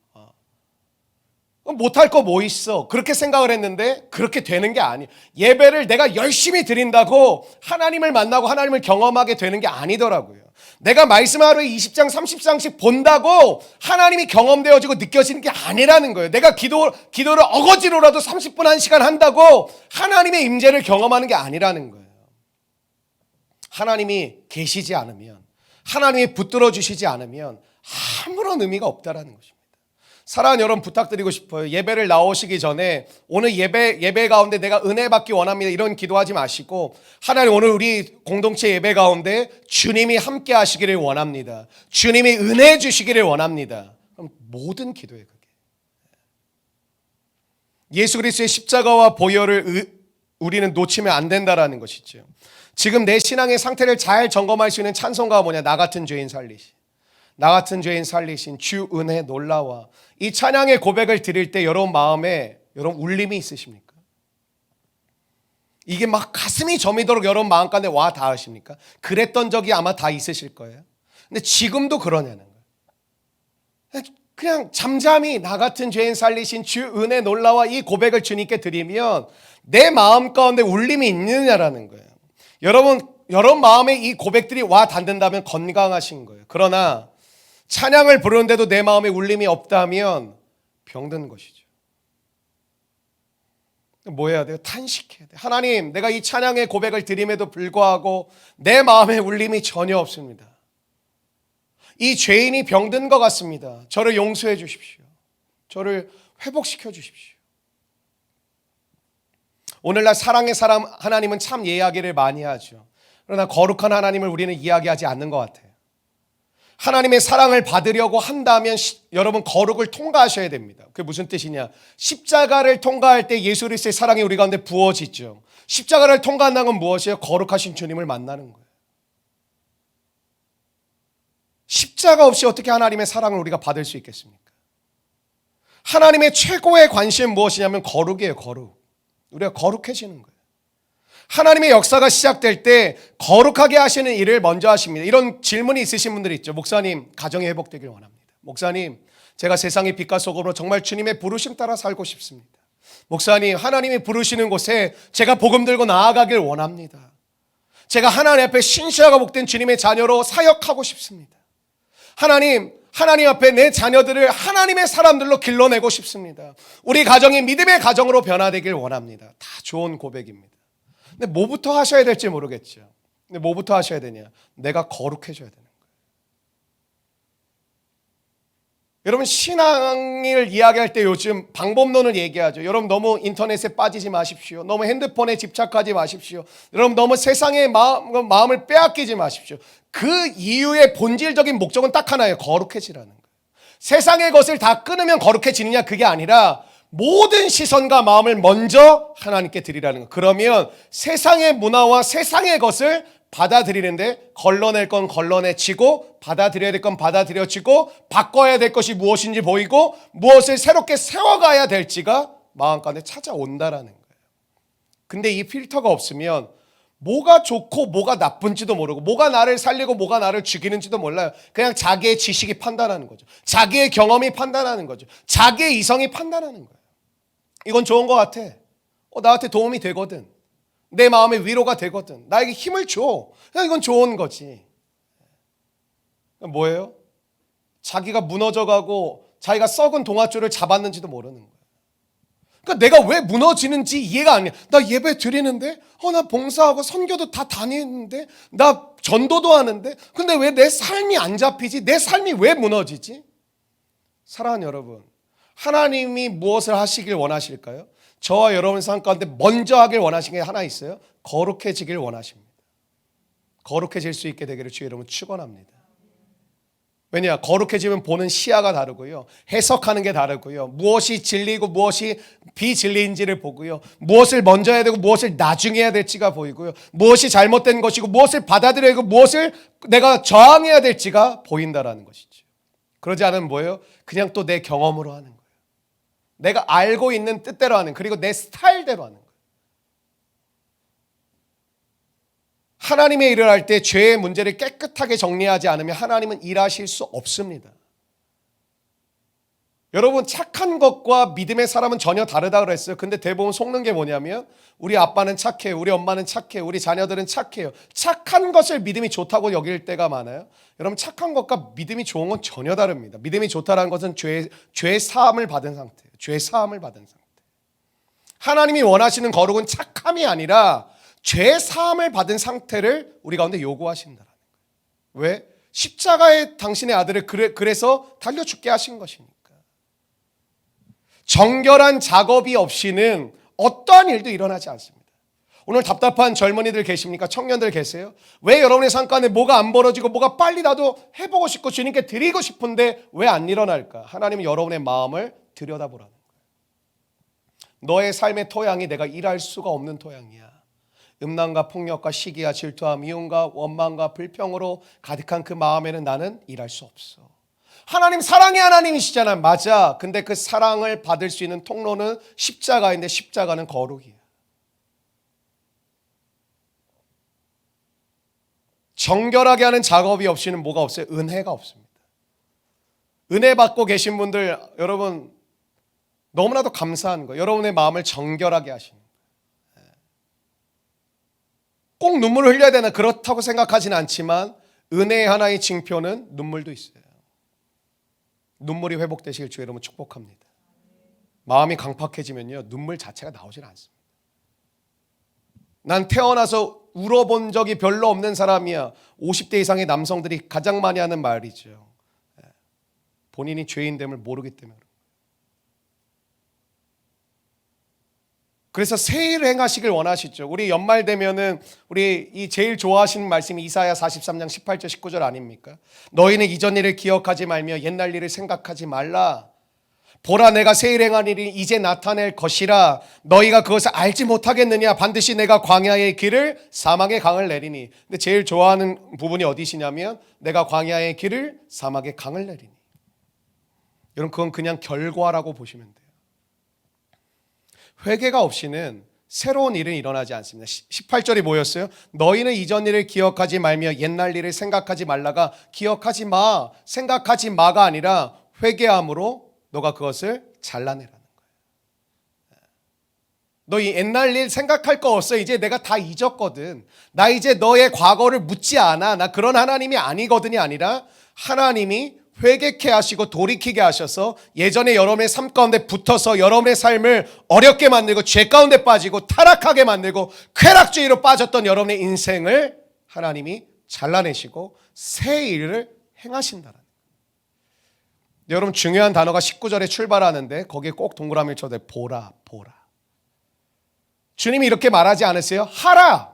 못할 거 뭐 있어? 그렇게 생각을 했는데 그렇게 되는 게 아니에요. 예배를 내가 열심히 드린다고 하나님을 만나고 하나님을 경험하게 되는 게 아니더라고요. 내가 말씀 하루에 20장 30장씩 본다고 하나님이 경험되어지고 느껴지는 게 아니라는 거예요. 내가 기도를 어거지로라도 30분 1시간 한다고 하나님의 임재를 경험하는 게 아니라는 거예요. 하나님이 계시지 않으면, 하나님이 붙들어 주시지 않으면 아무런 의미가 없다라는 것입니다. 사랑하는 여러분, 부탁드리고 싶어요. 예배를 나오시기 전에 오늘 예배 가운데 내가 은혜 받기 원합니다, 이런 기도하지 마시고, 하나님, 오늘 우리 공동체 예배 가운데 주님이 함께 하시기를 원합니다. 주님이 은혜 주시기를 원합니다. 그럼 모든 기도에 그게 예수 그리스도의 십자가와 보혈을 우리는 놓치면 안 된다라는 것이죠. 지금 내 신앙의 상태를 잘 점검할 수 있는 찬송가가 뭐냐? 나 같은 죄인 살리신, 나 같은 죄인 살리신 주 은혜 놀라와. 이 찬양의 고백을 드릴 때 여러분 마음에 여러분 울림이 있으십니까? 이게 막 가슴이 저미도록 여러분 마음 가운데 와 닿으십니까? 그랬던 적이 아마 다 있으실 거예요. 근데 지금도 그러냐는 거예요. 그냥 잠잠히 나 같은 죄인 살리신 주 은혜 놀라와 이 고백을 주님께 드리면 내 마음 가운데 울림이 있느냐라는 거예요. 여러분 마음에 이 고백들이 와 닿는다면 건강하신 거예요. 그러나 찬양을 부르는데도 내 마음에 울림이 없다면 병든 것이죠. 뭐 해야 돼요? 탄식해야 돼요. 하나님, 내가 이 찬양의 고백을 드림에도 불구하고 내 마음에 울림이 전혀 없습니다. 이 죄인이 병든 것 같습니다. 저를 용서해 주십시오. 저를 회복시켜 주십시오. 오늘날 사랑의 사람 하나님은 참 이야기를 많이 하죠. 그러나 거룩한 하나님을 우리는 이야기하지 않는 것 같아요. 하나님의 사랑을 받으려고 한다면 여러분 거룩을 통과하셔야 됩니다. 그게 무슨 뜻이냐? 십자가를 통과할 때 예수 그리스도의 사랑이 우리 가운데 부어지죠. 십자가를 통과한다는 건 무엇이에요? 거룩하신 주님을 만나는 거예요. 십자가 없이 어떻게 하나님의 사랑을 우리가 받을 수 있겠습니까? 하나님의 최고의 관심은 무엇이냐면 거룩이에요. 거룩. 우리가 거룩해지는 거예요. 하나님의 역사가 시작될 때 거룩하게 하시는 일을 먼저 하십니다. 이런 질문이 있으신 분들이 있죠. 목사님, 가정이 회복되길 원합니다. 목사님, 제가 세상의 빛과 소금으로 정말 주님의 부르심 따라 살고 싶습니다. 목사님, 하나님이 부르시는 곳에 제가 복음 들고 나아가길 원합니다. 제가 하나님 앞에 신실하고 복된 주님의 자녀로 사역하고 싶습니다. 하나님 앞에 내 자녀들을 하나님의 사람들로 길러내고 싶습니다. 우리 가정이 믿음의 가정으로 변화되길 원합니다. 다 좋은 고백입니다. 근데 뭐부터 하셔야 될지 모르겠죠. 근데 뭐부터 하셔야 되냐? 내가 거룩해져야 되는 거예요. 여러분 신앙을 이야기할 때 요즘 방법론을 얘기하죠. 여러분 너무 인터넷에 빠지지 마십시오. 너무 핸드폰에 집착하지 마십시오. 여러분 너무 세상의 마음을 빼앗기지 마십시오. 그 이유의 본질적인 목적은 딱 하나예요. 거룩해지라는 거예요. 세상의 것을 다 끊으면 거룩해지느냐 그게 아니라 모든 시선과 마음을 먼저 하나님께 드리라는 거예요. 그러면 세상의 문화와 세상의 것을 받아들이는데 걸러낼 건 걸러내치고 받아들여야 될 건 받아들여지고 바꿔야 될 것이 무엇인지 보이고 무엇을 새롭게 세워가야 될지가 마음 가운데 찾아온다라는 거예요. 근데 이 필터가 없으면 뭐가 좋고 뭐가 나쁜지도 모르고 뭐가 나를 살리고 뭐가 나를 죽이는지도 몰라요. 그냥 자기의 지식이 판단하는 거죠. 자기의 경험이 판단하는 거죠. 자기의 이성이 판단하는 거예요. 이건 좋은 것 같아. 나한테 도움이 되거든. 내 마음에 위로가 되거든. 나에게 힘을 줘. 그냥 이건 좋은 거지. 뭐예요? 자기가 무너져가고 자기가 썩은 동아줄을 잡았는지도 모르는 거예요. 그러니까 내가 왜 무너지는지 이해가 안 돼. 나 예배 드리는데, 나 봉사하고 선교도 다 다니는데, 나 전도도 하는데, 근데 왜 내 삶이 안 잡히지? 내 삶이 왜 무너지지? 사랑하는 여러분, 하나님이 무엇을 하시길 원하실까요? 저와 여러분 삶 가운데 먼저 하길 원하시는 게 하나 있어요. 거룩해지길 원하십니다. 거룩해질 수 있게 되기를 주의 이름으로 축원합니다. 왜냐? 거룩해지면 보는 시야가 다르고요. 해석하는 게 다르고요. 무엇이 진리고 무엇이 비진리인지를 보고요. 무엇을 먼저 해야 되고 무엇을 나중에 해야 될지가 보이고요. 무엇이 잘못된 것이고 무엇을 받아들여야 되고 무엇을 내가 저항해야 될지가 보인다라는 것이죠. 그러지 않으면 뭐예요? 그냥 또 내 경험으로 하는 거예요. 내가 알고 있는 뜻대로 하는, 그리고 내 스타일대로 하는 거예요. 하나님의 일을 할 때 죄의 문제를 깨끗하게 정리하지 않으면 하나님은 일하실 수 없습니다. 여러분 착한 것과 믿음의 사람은 전혀 다르다고 그랬어요. 근데 대부분 속는 게 뭐냐면 우리 아빠는 착해요. 우리 엄마는 착해요. 우리 자녀들은 착해요. 착한 것을 믿음이 좋다고 여길 때가 많아요. 여러분 착한 것과 믿음이 좋은 건 전혀 다릅니다. 믿음이 좋다는 것은 죄 사함을 받은 상태예요. 죄 사함을 받은 상태. 하나님이 원하시는 거룩은 착함이 아니라 죄 사함을 받은 상태를 우리 가운데 요구하신다는 거예요. 왜? 십자가에 당신의 아들을 그래서 달려 죽게 하신 것이니까. 정결한 작업이 없이는 어떠한 일도 일어나지 않습니다. 오늘 답답한 젊은이들 계십니까? 청년들 계세요? 왜 여러분의 삶 가운데 뭐가 안 벌어지고 뭐가 빨리 나도 해보고 싶고 주님께 드리고 싶은데 왜 안 일어날까? 하나님은 여러분의 마음을 들여다보라는 거예요. 너의 삶의 토양이 내가 일할 수가 없는 토양이야. 음란과 폭력과 시기와 질투와 미움과 원망과 불평으로 가득한 그 마음에는 나는 일할 수 없어. 하나님 사랑의 하나님이시잖아. 맞아. 근데 그 사랑을 받을 수 있는 통로는 십자가인데 십자가는 거룩이야. 정결하게 하는 작업이 없이는 뭐가 없어요? 은혜가 없습니다. 은혜 받고 계신 분들 여러분 너무나도 감사한 거예요. 여러분의 마음을 정결하게 하시는 거예요. 꼭 눈물을 흘려야 되나 그렇다고 생각하지는 않지만 은혜의 하나의 징표는 눈물도 있어요. 눈물이 회복되시길 주의 이름으로 축복합니다. 마음이 강팍해지면요 눈물 자체가 나오질 않습니다. 난 태어나서 울어본 적이 별로 없는 사람이야. 50대 이상의 남성들이 가장 많이 하는 말이죠. 본인이 죄인됨을 모르기 때문에. 그래서 새 일을 행하시길 원하시죠. 우리 연말 되면은 우리 이 제일 좋아하시는 말씀이 이사야 43장 18절 19절 아닙니까? 너희는 이전 일을 기억하지 말며 옛날 일을 생각하지 말라. 보라 내가 새 일 행하리니 이제 나타낼 것이라. 너희가 그것을 알지 못하겠느냐? 반드시 내가 광야의 길을 사막의 강을 내리니. 근데 제일 좋아하는 부분이 어디시냐면 내가 광야의 길을 사막의 강을 내리니. 여러분 그건 그냥 결과라고 보시면 돼요. 회개가 없이는 새로운 일은 일어나지 않습니다. 18절이 뭐였어요? 너희는 이전 일을 기억하지 말며 옛날 일을 생각하지 말라가 기억하지 마, 생각하지 마가 아니라 회개함으로 너가 그것을 잘라내라는 거예요. 너 이 옛날 일 생각할 거 없어. 이제 내가 다 잊었거든. 나 이제 너의 과거를 묻지 않아. 나 그런 하나님이 아니거든이 아니라 하나님이 회개케 하시고 돌이키게 하셔서 예전에 여러분의 삶 가운데 붙어서 여러분의 삶을 어렵게 만들고 죄 가운데 빠지고 타락하게 만들고 쾌락주의로 빠졌던 여러분의 인생을 하나님이 잘라내시고 새 일을 행하신다는 거예요. 여러분 중요한 단어가 19절에 출발하는데 거기에 꼭 동그라미를 쳐도 돼. 보라, 보라. 주님이 이렇게 말하지 않으세요? 하라.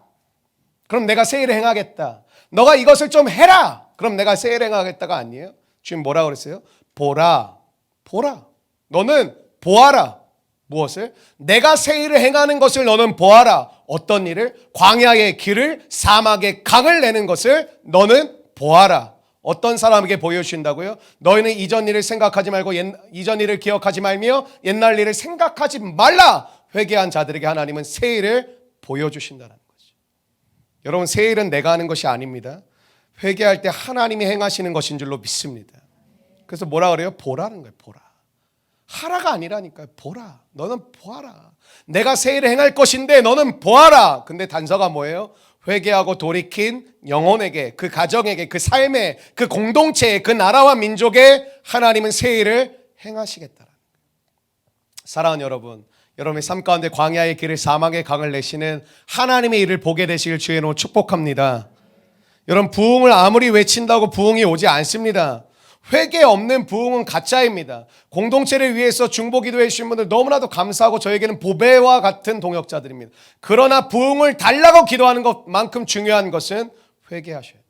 그럼 내가 새 일을 행하겠다. 너가 이것을 좀 해라. 그럼 내가 새 일을 행하겠다가 아니에요. 주님 뭐라 그랬어요? 보라, 보라. 너는 보아라. 무엇을? 내가 새 일을 행하는 것을 너는 보아라. 어떤 일을? 광야의 길을, 사막의 강을 내는 것을 너는 보아라. 어떤 사람에게 보여주신다고요? 너희는 이전 일을 생각하지 말고 이전 일을 기억하지 말며 옛날 일을 생각하지 말라. 회개한 자들에게 하나님은 새 일을 보여주신다는 거죠. 여러분 새 일은 내가 하는 것이 아닙니다. 회개할 때 하나님이 행하시는 것인 줄로 믿습니다. 그래서 뭐라 그래요? 보라는 거예요. 보라. 하라가 아니라니까요. 보라. 너는 보아라. 내가 새 일을 행할 것인데 너는 보아라. 근데 단서가 뭐예요? 회개하고 돌이킨 영혼에게, 그 가정에게, 그 삶에, 그 공동체에, 그 나라와 민족에 하나님은 새 일을 행하시겠다라는 거예요. 사랑하는 여러분, 여러분의 삶 가운데 광야의 길을, 사막의 강을 내시는 하나님의 일을 보게 되시길 주의 이름으로 축복합니다. 여러분 부흥을 아무리 외친다고 부흥이 오지 않습니다. 회개 없는 부흥은 가짜입니다. 공동체를 위해서 중보기도해 주신 분들 너무나도 감사하고 저에게는 보배와 같은 동역자들입니다. 그러나 부흥을 달라고 기도하는 것만큼 중요한 것은 회개하셔야 돼요.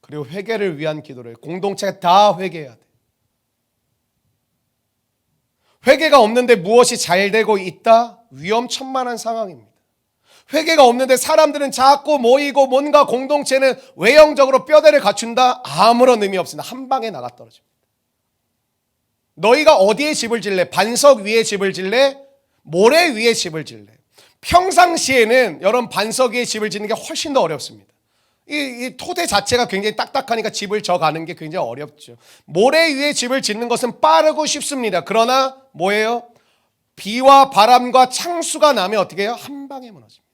그리고 회개를 위한 기도를 공동체가 다 회개해야 돼요. 회개가 없는데 무엇이 잘 되고 있다? 위험천만한 상황입니다. 회개가 없는데 사람들은 자꾸 모이고 뭔가 공동체는 외형적으로 뼈대를 갖춘다? 아무런 의미 없습니다. 한 방에 나가 떨어집니다. 너희가 어디에 집을 질래? 반석 위에 집을 질래? 모래 위에 집을 질래? 평상시에는 여러분 반석 위에 집을 짓는 게 훨씬 더 어렵습니다. 이 토대 자체가 굉장히 딱딱하니까 집을 져가는 게 굉장히 어렵죠. 모래 위에 집을 짓는 것은 빠르고 쉽습니다. 그러나 뭐예요? 비와 바람과 창수가 나면 어떻게 해요? 한 방에 무너집니다.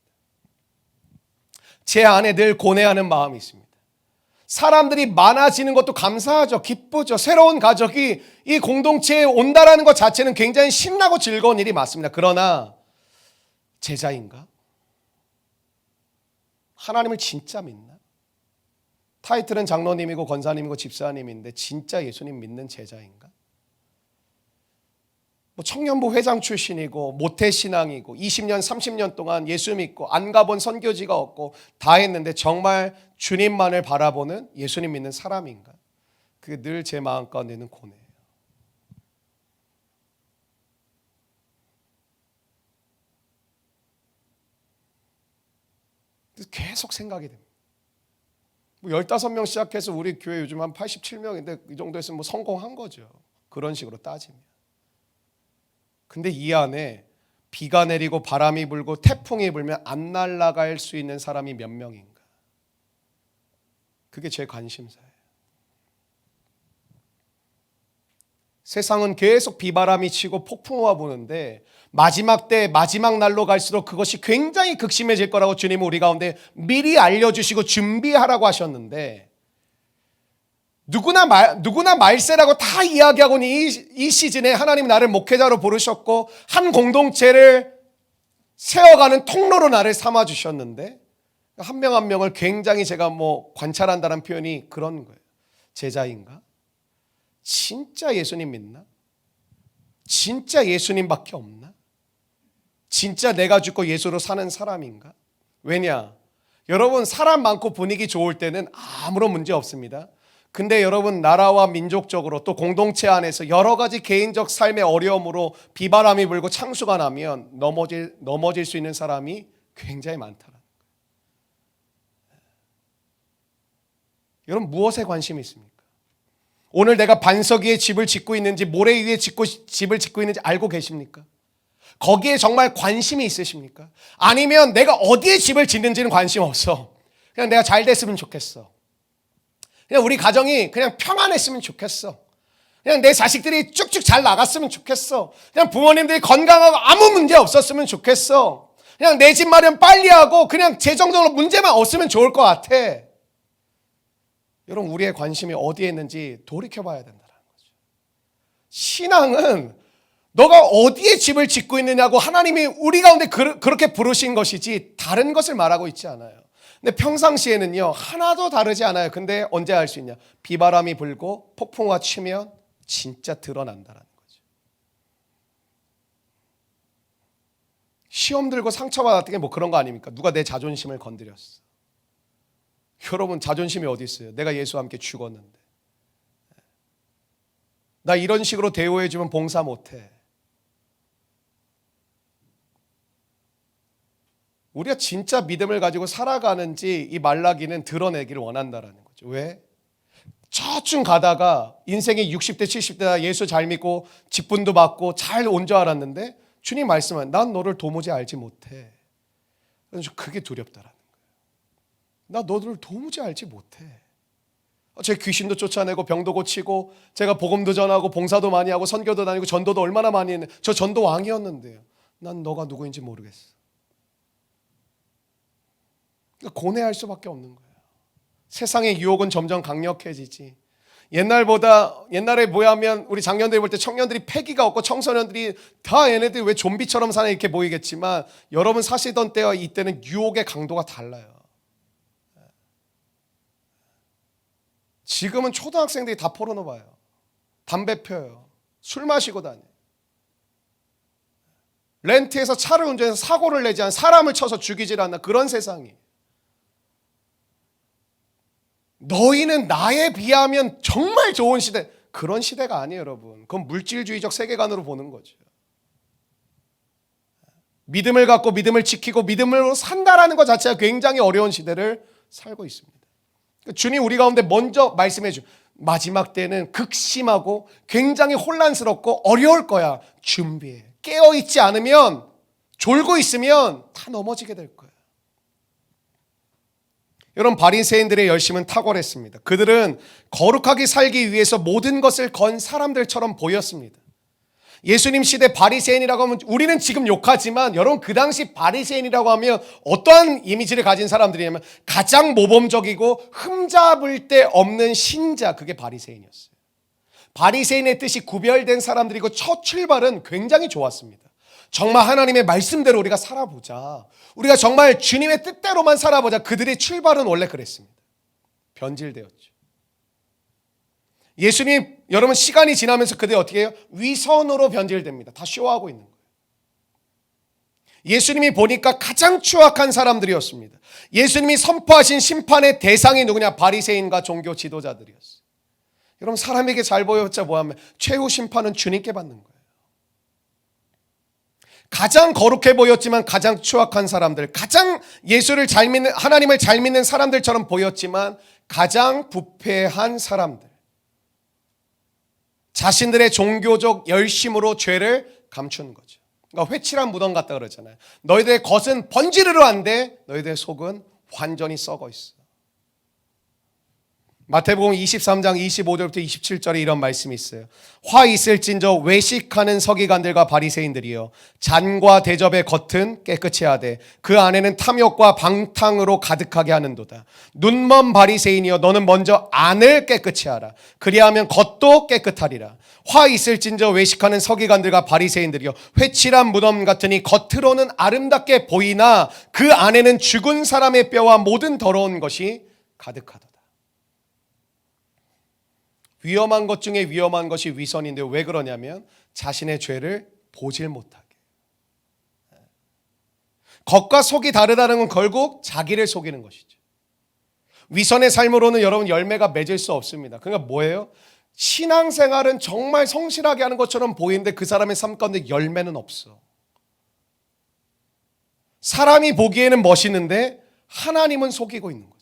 제 안에 늘 고뇌하는 마음이 있습니다. 사람들이 많아지는 것도 감사하죠. 기쁘죠. 새로운 가족이 이 공동체에 온다라는 것 자체는 굉장히 신나고 즐거운 일이 맞습니다. 그러나 제자인가? 하나님을 진짜 믿나? 타이틀은 장로님이고 권사님이고 집사님인데 진짜 예수님 믿는 제자인가? 청년부 회장 출신이고 모태신앙이고 20년 30년 동안 예수 믿고 안 가본 선교지가 없고 다 했는데 정말 주님만을 바라보는 예수님 믿는 사람인가? 그게 늘 제 마음 가운데는 고뇌예요. 계속 생각이 됩니다. 15명 시작해서 우리 교회 요즘 한 87명인데 이 정도 했으면 성공한 거죠. 그런 식으로 따지면. 근데 이 안에 비가 내리고 바람이 불고 태풍이 불면 안 날아갈 수 있는 사람이 몇 명인가? 그게 제 관심사예요. 세상은 계속 비바람이 치고 폭풍우가 부는데 마지막 때 마지막 날로 갈수록 그것이 굉장히 극심해질 거라고 주님은 우리 가운데 미리 알려주시고 준비하라고 하셨는데 누구나 말세라고 다 이야기하고는 이 시즌에 하나님 나를 목회자로 부르셨고 한 공동체를 세워가는 통로로 나를 삼아주셨는데 한 명 한 명을 굉장히 제가 관찰한다는 표현이 그런 거예요. 제자인가? 진짜 예수님 믿나? 진짜 예수님밖에 없나? 진짜 내가 죽고 예수로 사는 사람인가? 왜냐? 여러분 사람 많고 분위기 좋을 때는 아무런 문제 없습니다. 근데 여러분 나라와 민족적으로 또 공동체 안에서 여러 가지 개인적 삶의 어려움으로 비바람이 불고 창수가 나면 넘어질 수 있는 사람이 굉장히 많다는 거예요. 여러분 무엇에 관심이 있습니까? 오늘 내가 반석 위에 집을 짓고 있는지 모래 위에 집을 짓고 있는지 알고 계십니까? 거기에 정말 관심이 있으십니까? 아니면 내가 어디에 집을 짓는지는 관심 없어. 그냥 내가 잘 됐으면 좋겠어. 그냥 우리 가정이 그냥 평안했으면 좋겠어. 그냥 내 자식들이 쭉쭉 잘 나갔으면 좋겠어. 그냥 부모님들이 건강하고 아무 문제 없었으면 좋겠어. 그냥 내 집 마련 빨리 하고 그냥 재정적으로 문제만 없으면 좋을 것 같아. 여러분 우리의 관심이 어디에 있는지 돌이켜봐야 된다는 거죠. 신앙은 너가 어디에 집을 짓고 있느냐고 하나님이 우리 가운데 그렇게 부르신 것이지 다른 것을 말하고 있지 않아요. 근데 평상시에는요 하나도 다르지 않아요. 근데 언제 알 수 있냐? 비바람이 불고 폭풍우가 치면 진짜 드러난다라는 거죠. 시험 들고 상처받았던 게 뭐 그런 거 아닙니까? 누가 내 자존심을 건드렸어. 여러분 자존심이 어디 있어요? 내가 예수와 함께 죽었는데. 나 이런 식으로 대우해주면 봉사 못해. 우리가 진짜 믿음을 가지고 살아가는지 이 말라기는 드러내기를 원한다라는 거죠. 왜? 저쯤 가다가 인생이 60대 70대다 예수 잘 믿고 직분도 받고 잘 온 줄 알았는데 주님 말씀은 난 너를 도무지 알지 못해. 그래서 그게 두렵다라는 거예요. 나 너를 도무지 알지 못해. 제 귀신도 쫓아내고 병도 고치고 제가 복음도 전하고 봉사도 많이 하고 선교도 다니고 전도도 얼마나 많이 했는데 저 전도 왕이었는데요. 난 너가 누구인지 모르겠어. 고뇌할 수밖에 없는 거예요. 세상의 유혹은 점점 강력해지지. 옛날에 뭐냐면 우리 장년들이 볼 때 청년들이 패기가 없고 청소년들이 다 얘네들이 왜 좀비처럼 사나 이렇게 보이겠지만 여러분 사시던 때와 이때는 유혹의 강도가 달라요. 지금은 초등학생들이 다 포르노 봐요. 담배 펴요. 술 마시고 다녀요. 렌트해서 차를 운전해서 사고를 내지 않아 사람을 쳐서 죽이질 않나 그런 세상이. 너희는 나에 비하면 정말 좋은 시대. 그런 시대가 아니에요, 여러분. 그건 물질주의적 세계관으로 보는 거죠. 믿음을 갖고 믿음을 지키고 믿음으로 산다라는 것 자체가 굉장히 어려운 시대를 살고 있습니다. 주님 우리 가운데 먼저 말씀해 주. 마지막 때는 극심하고 굉장히 혼란스럽고 어려울 거야. 준비해. 깨어있지 않으면 졸고 있으면 다 넘어지게 될 거야. 여러분 바리새인들의 열심은 탁월했습니다. 그들은 거룩하게 살기 위해서 모든 것을 건 사람들처럼 보였습니다. 예수님 시대 바리새인이라고 하면 우리는 지금 욕하지만 여러분 그 당시 바리새인이라고 하면 어떠한 이미지를 가진 사람들이냐면 가장 모범적이고 흠잡을 데 없는 신자, 그게 바리새인이었어요. 바리새인의 뜻이 구별된 사람들이고 첫 출발은 굉장히 좋았습니다. 정말 하나님의 말씀대로 우리가 살아보자. 우리가 정말 주님의 뜻대로만 살아보자. 그들의 출발은 원래 그랬습니다. 변질되었죠. 예수님 여러분 시간이 지나면서 그들이 어떻게 해요? 위선으로 변질됩니다. 다 쇼하고 있는 거예요. 예수님이 보니까 가장 추악한 사람들이었습니다. 예수님이 선포하신 심판의 대상이 누구냐? 바리새인과 종교 지도자들이었어요. 여러분 사람에게 잘 보여봤자 뭐하면 최후 심판은 주님께 받는 거예요. 가장 거룩해 보였지만 가장 추악한 사람들, 가장 예수를 잘 믿는 하나님을 잘 믿는 사람들처럼 보였지만 가장 부패한 사람들, 자신들의 종교적 열심으로 죄를 감추는 거죠. 그러니까 회칠한 무덤 같다 그러잖아요. 너희들의 겉은 번지르르 한데 너희들의 속은 완전히 썩어 있어. 마태복음 23장 25절부터 27절에 이런 말씀이 있어요. 화 있을진저 외식하는 서기관들과 바리새인들이여, 잔과 대접의 겉은 깨끗이 하되 그 안에는 탐욕과 방탕으로 가득하게 하는도다. 눈먼 바리새인이여, 너는 먼저 안을 깨끗이 하라. 그리하면 겉도 깨끗하리라. 화 있을진저 외식하는 서기관들과 바리새인들이여, 회칠한 무덤 같으니 겉으로는 아름답게 보이나 그 안에는 죽은 사람의 뼈와 모든 더러운 것이 가득하다. 위험한 것 중에 위험한 것이 위선인데 왜 그러냐면 자신의 죄를 보질 못하게. 겉과 속이 다르다는 건 결국 자기를 속이는 것이죠. 위선의 삶으로는 여러분 열매가 맺을 수 없습니다. 그러니까 뭐예요? 신앙생활은 정말 성실하게 하는 것처럼 보이는데 그 사람의 삶 가운데 열매는 없어. 사람이 보기에는 멋있는데 하나님은 속이고 있는 거죠.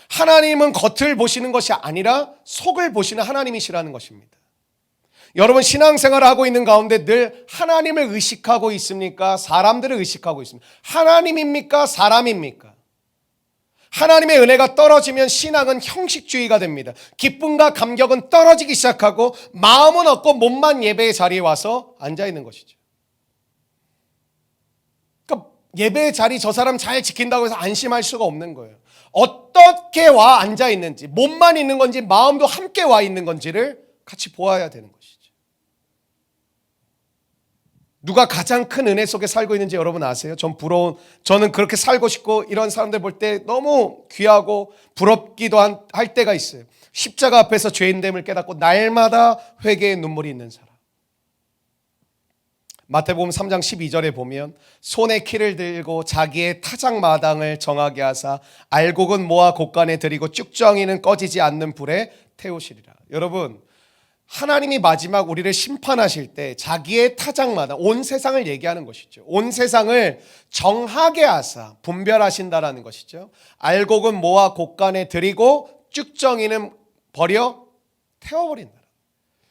하나님은 겉을 보시는 것이 아니라 속을 보시는 하나님이시라는 것입니다. 여러분 신앙생활을 하고 있는 가운데 늘 하나님을 의식하고 있습니까? 사람들을 의식하고 있습니까? 하나님입니까? 사람입니까? 하나님의 은혜가 떨어지면 신앙은 형식주의가 됩니다. 기쁨과 감격은 떨어지기 시작하고 마음은 없고 몸만 예배의 자리에 와서 앉아있는 것이죠. 그러니까 예배의 자리 저 사람 잘 지킨다고 해서 안심할 수가 없는 거예요. 어떻게 와 앉아 있는지, 몸만 있는 건지 마음도 함께 와 있는 건지를 같이 보아야 되는 것이죠. 누가 가장 큰 은혜 속에 살고 있는지 여러분 아세요? 저는 그렇게 살고 싶고 이런 사람들 볼 때 너무 귀하고 부럽기도 할 때가 있어요. 십자가 앞에서 죄인됨을 깨닫고 날마다 회개의 눈물이 있는 사람. 마태복음 3장 12절에 보면 손에 키를 들고 자기의 타작마당을 정하게 하사 알곡은 모아 곳간에 들이고 쭉정이는 꺼지지 않는 불에 태우시리라. 여러분, 하나님이 마지막 우리를 심판하실 때 자기의 타작마당, 온 세상을 얘기하는 것이죠. 온 세상을 정하게 하사 분별하신다라는 것이죠. 알곡은 모아 곳간에 들이고 쭉정이는 버려 태워버린다.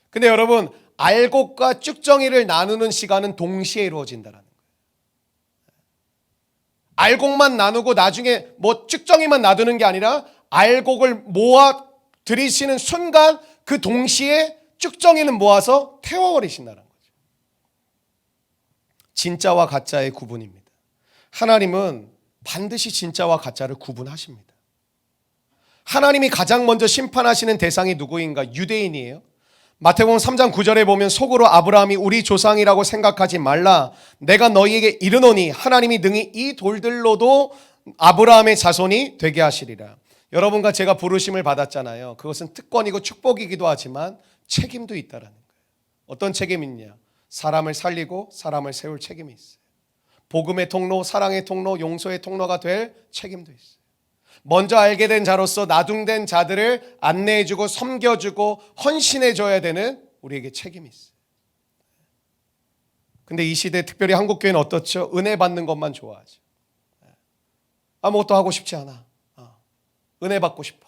근데 여러분, 알곡과 쭉정이를 나누는 시간은 동시에 이루어진다는 거예요. 알곡만 나누고 나중에 쭉정이만 놔두는 게 아니라 알곡을 모아 들이시는 순간 그 동시에 쭉정이는 모아서 태워버리신다는 거죠. 진짜와 가짜의 구분입니다. 하나님은 반드시 진짜와 가짜를 구분하십니다. 하나님이 가장 먼저 심판하시는 대상이 누구인가? 유대인이에요. 마태복음 3장 9절에 보면 속으로 아브라함이 우리 조상이라고 생각하지 말라. 내가 너희에게 이르노니 하나님이 능히 이 돌들로도 아브라함의 자손이 되게 하시리라. 여러분과 제가 부르심을 받았잖아요. 그것은 특권이고 축복이기도 하지만 책임도 있다라는 거예요. 어떤 책임이 있냐? 사람을 살리고 사람을 세울 책임이 있어요. 복음의 통로, 사랑의 통로, 용서의 통로가 될 책임도 있어요. 먼저 알게 된 자로서 나중된 자들을 안내해주고 섬겨주고 헌신해줘야 되는 우리에게 책임이 있어요. 근데 이 시대 특별히 한국교회는 어떻죠? 은혜 받는 것만 좋아하죠. 아무것도 하고 싶지 않아. 은혜 받고 싶어.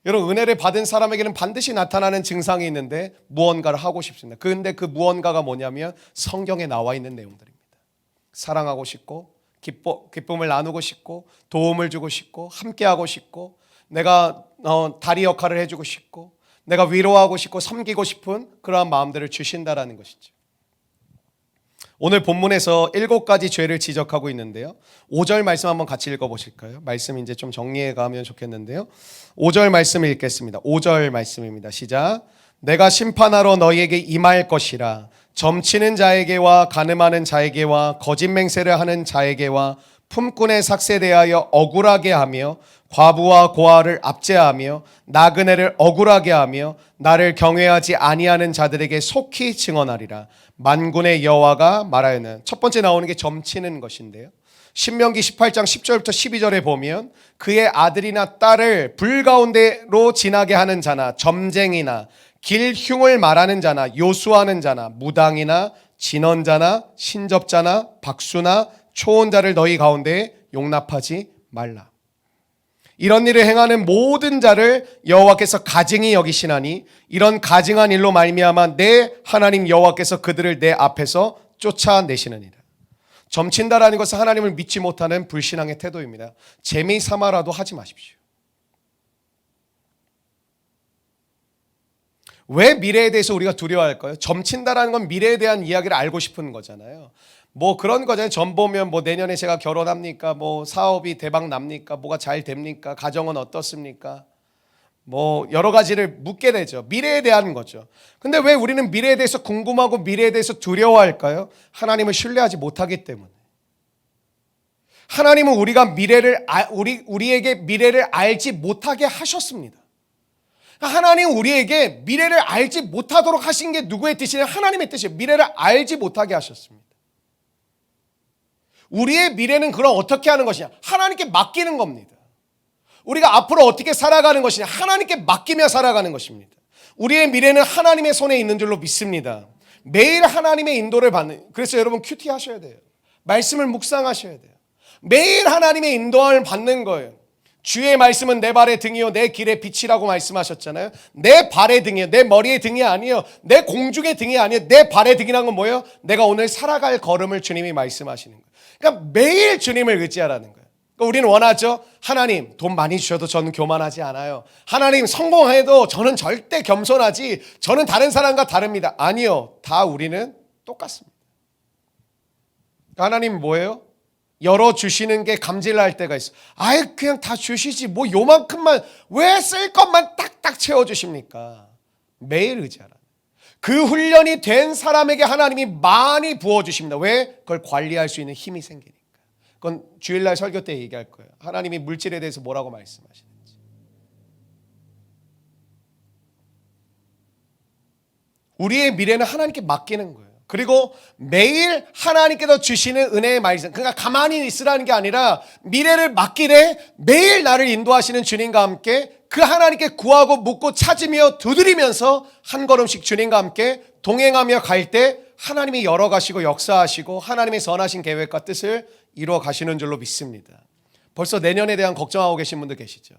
여러분, 은혜를 받은 사람에게는 반드시 나타나는 증상이 있는데 무언가를 하고 싶습니다. 그런데 그 무언가가 뭐냐면 성경에 나와 있는 내용들입니다. 사랑하고 싶고 기쁨을 나누고 싶고 도움을 주고 싶고 함께하고 싶고 내가 다리 역할을 해주고 싶고 내가 위로하고 싶고 섬기고 싶은 그러한 마음들을 주신다라는 것이죠. 오늘 본문에서 7가지 죄를 지적하고 있는데요. 5절 말씀 한번 같이 읽어보실까요? 말씀 이제 좀 정리해 가면 좋겠는데요. 5절 말씀을 읽겠습니다. 5절 말씀입니다. 시작. 내가 심판하러 너희에게 임할 것이라. 점치는 자에게와 가늠하는 자에게와 거짓 맹세를 하는 자에게와 품꾼의 삭세 대하여 억울하게 하며 과부와 고아를 압제하며 나그네를 억울하게 하며 나를 경외하지 아니하는 자들에게 속히 증언하리라. 만군의 여호와가 말하였는. 첫 번째 나오는 게 점치는 것인데요. 신명기 18장 10절부터 12절에 보면 그의 아들이나 딸을 불 가운데로 지나게 하는 자나 점쟁이나 길 흉을 말하는 자나 요수하는 자나 무당이나 진언자나 신접자나 박수나 초혼자를 너희 가운데에 용납하지 말라. 이런 일을 행하는 모든 자를 여호와께서 가증히 여기시나니 이런 가증한 일로 말미암아 내 하나님 여호와께서 그들을 내 앞에서 쫓아내시느니라. 점친다라는 것은 하나님을 믿지 못하는 불신앙의 태도입니다. 재미삼아라도 하지 마십시오. 왜 미래에 대해서 우리가 두려워할까요? 점친다라는 건 미래에 대한 이야기를 알고 싶은 거잖아요. 그런 거잖아요. 점 보면 내년에 제가 결혼합니까? 사업이 대박 납니까? 뭐가 잘 됩니까? 가정은 어떻습니까? 여러 가지를 묻게 되죠. 미래에 대한 거죠. 근데 왜 우리는 미래에 대해서 궁금하고 미래에 대해서 두려워할까요? 하나님을 신뢰하지 못하기 때문에. 하나님은 우리에게 미래를 알지 못하게 하셨습니다. 하나님 우리에게 미래를 알지 못하도록 하신 게 누구의 뜻이냐? 하나님의 뜻이에요. 미래를 알지 못하게 하셨습니다. 우리의 미래는 그럼 어떻게 하는 것이냐? 하나님께 맡기는 겁니다. 우리가 앞으로 어떻게 살아가는 것이냐? 하나님께 맡기며 살아가는 것입니다. 우리의 미래는 하나님의 손에 있는 줄로 믿습니다. 매일 하나님의 인도를 받는, 그래서 여러분 큐티 하셔야 돼요. 말씀을 묵상하셔야 돼요. 매일 하나님의 인도함을 받는 거예요. 주의 말씀은 내 발의 등이요 내 길의 빛이라고 말씀하셨잖아요. 내 발의 등이요, 내 머리의 등이 아니요, 내 공중의 등이 아니요, 내 발의 등이라는 건 뭐예요? 내가 오늘 살아갈 걸음을 주님이 말씀하시는 거예요. 그러니까 매일 주님을 의지하라는 거예요. 그러니까 우리는 원하죠. 하나님 돈 많이 주셔도 저는 교만하지 않아요. 하나님 성공해도 저는 절대 겸손하지, 저는 다른 사람과 다릅니다. 아니요, 다 우리는 똑같습니다. 그러니까 하나님 뭐예요? 열어주시는 게 감질날 때가 있어. 그냥 다 주시지 요만큼만 왜 쓸 것만 딱딱 채워주십니까? 매일 의지하라. 그 훈련이 된 사람에게 하나님이 많이 부어주십니다. 왜? 그걸 관리할 수 있는 힘이 생기니까. 그건 주일날 설교 때 얘기할 거예요. 하나님이 물질에 대해서 뭐라고 말씀하시는지. 우리의 미래는 하나님께 맡기는 거예요. 그리고 매일 하나님께서 주시는 은혜의 말씀, 그러니까 가만히 있으라는 게 아니라 미래를 맡기되 매일 나를 인도하시는 주님과 함께 그 하나님께 구하고 묻고 찾으며 두드리면서 한 걸음씩 주님과 함께 동행하며 갈 때 하나님이 열어가시고 역사하시고 하나님의 선하신 계획과 뜻을 이루어 가시는 줄로 믿습니다. 벌써 내년에 대한 걱정하고 계신 분들 계시죠?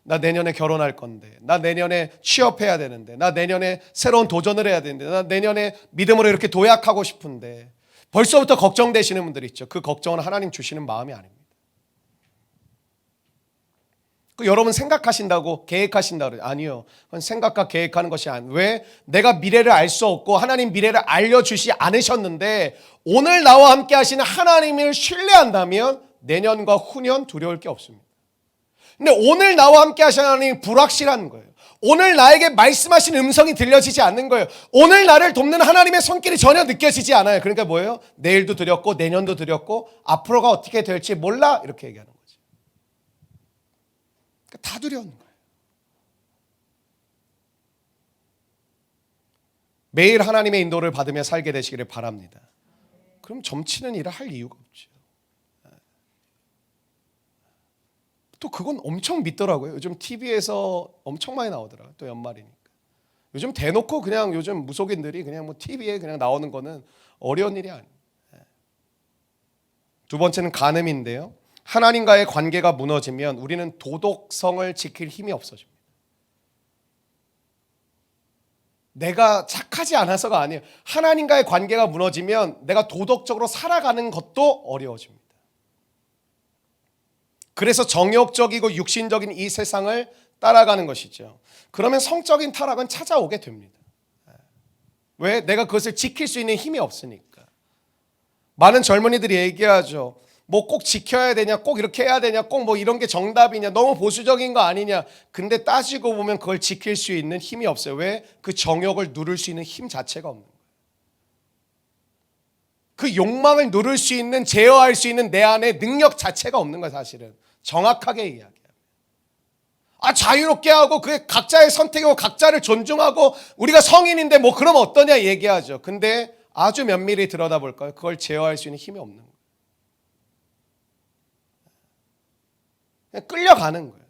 나 내년에 결혼할 건데, 나 내년에 취업해야 되는데, 나 내년에 새로운 도전을 해야 되는데, 나 내년에 믿음으로 이렇게 도약하고 싶은데 벌써부터 걱정되시는 분들 있죠. 그 걱정은 하나님 주시는 마음이 아닙니다. 그 여러분 생각하신다고 계획하신다고 그래요. 아니요. 그건 생각과 계획하는 것이 아니에요. 왜? 내가 미래를 알 수 없고 하나님 미래를 알려주시 않으셨는데 오늘 나와 함께 하시는 하나님을 신뢰한다면 내년과 후년 두려울 게 없습니다. 근데 오늘 나와 함께 하시는 하나님이 불확실한 거예요. 오늘 나에게 말씀하신 음성이 들려지지 않는 거예요. 오늘 나를 돕는 하나님의 손길이 전혀 느껴지지 않아요. 그러니까 뭐예요? 내일도 두렵고 내년도 두렵고 앞으로가 어떻게 될지 몰라 이렇게 얘기하는 거죠. 그러니까 다 두려운 거예요. 매일 하나님의 인도를 받으며 살게 되시기를 바랍니다. 그럼 점치는 일을 할 이유가 없죠. 또 그건 엄청 믿더라고요. 요즘 TV에서 엄청 많이 나오더라고요. 또 연말이니까. 요즘 대놓고 그냥 요즘 무속인들이 그냥 뭐 TV에 그냥 나오는 거는 어려운 일이 아니에요. 두 번째는 간음인데요. 하나님과의 관계가 무너지면 우리는 도덕성을 지킬 힘이 없어집니다. 내가 착하지 않아서가 아니에요. 하나님과의 관계가 무너지면 내가 도덕적으로 살아가는 것도 어려워집니다. 그래서 정욕적이고 육신적인 이 세상을 따라가는 것이죠. 그러면 성적인 타락은 찾아오게 됩니다. 왜? 내가 그것을 지킬 수 있는 힘이 없으니까. 많은 젊은이들이 얘기하죠. 뭐 꼭 지켜야 되냐, 꼭 이렇게 해야 되냐, 꼭 뭐 이런 게 정답이냐, 너무 보수적인 거 아니냐. 근데 따지고 보면 그걸 지킬 수 있는 힘이 없어요. 왜? 그 정욕을 누를 수 있는 힘 자체가 없는 거예요. 그 욕망을 누를 수 있는, 제어할 수 있는 내 안에 능력 자체가 없는 거예요, 사실은. 정확하게 이야기하면. 자유롭게 하고 그게 각자의 선택이고 각자를 존중하고 우리가 성인인데 뭐 그러면 어떠냐 얘기하죠. 근데 아주 면밀히 들여다볼까요? 그걸 제어할 수 있는 힘이 없는 거예요. 그냥 끌려가는 거예요.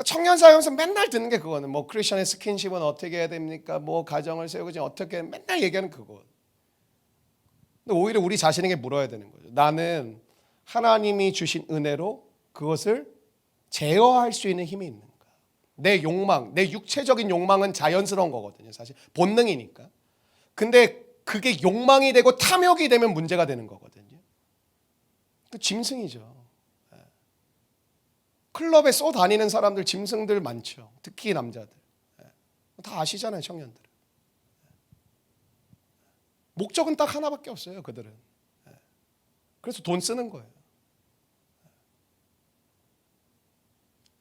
청년사역에서 맨날 듣는 게 그거는 뭐 크리스천의 스킨십은 어떻게 해야 됩니까? 뭐 가정을 세우고 어떻게 맨날 얘기하는 그거. 근데 오히려 우리 자신에게 물어야 되는 거죠. 나는 하나님이 주신 은혜로 그것을 제어할 수 있는 힘이 있는가? 내 욕망, 내 육체적인 욕망은 자연스러운 거거든요. 사실 본능이니까. 근데 그게 욕망이 되고 탐욕이 되면 문제가 되는 거거든요. 그 짐승이죠. 클럽에 쏘 다니는 사람들, 짐승들 많죠. 특히 남자들. 다 아시잖아요, 청년들. 목적은 딱 하나밖에 없어요, 그들은. 그래서 돈 쓰는 거예요.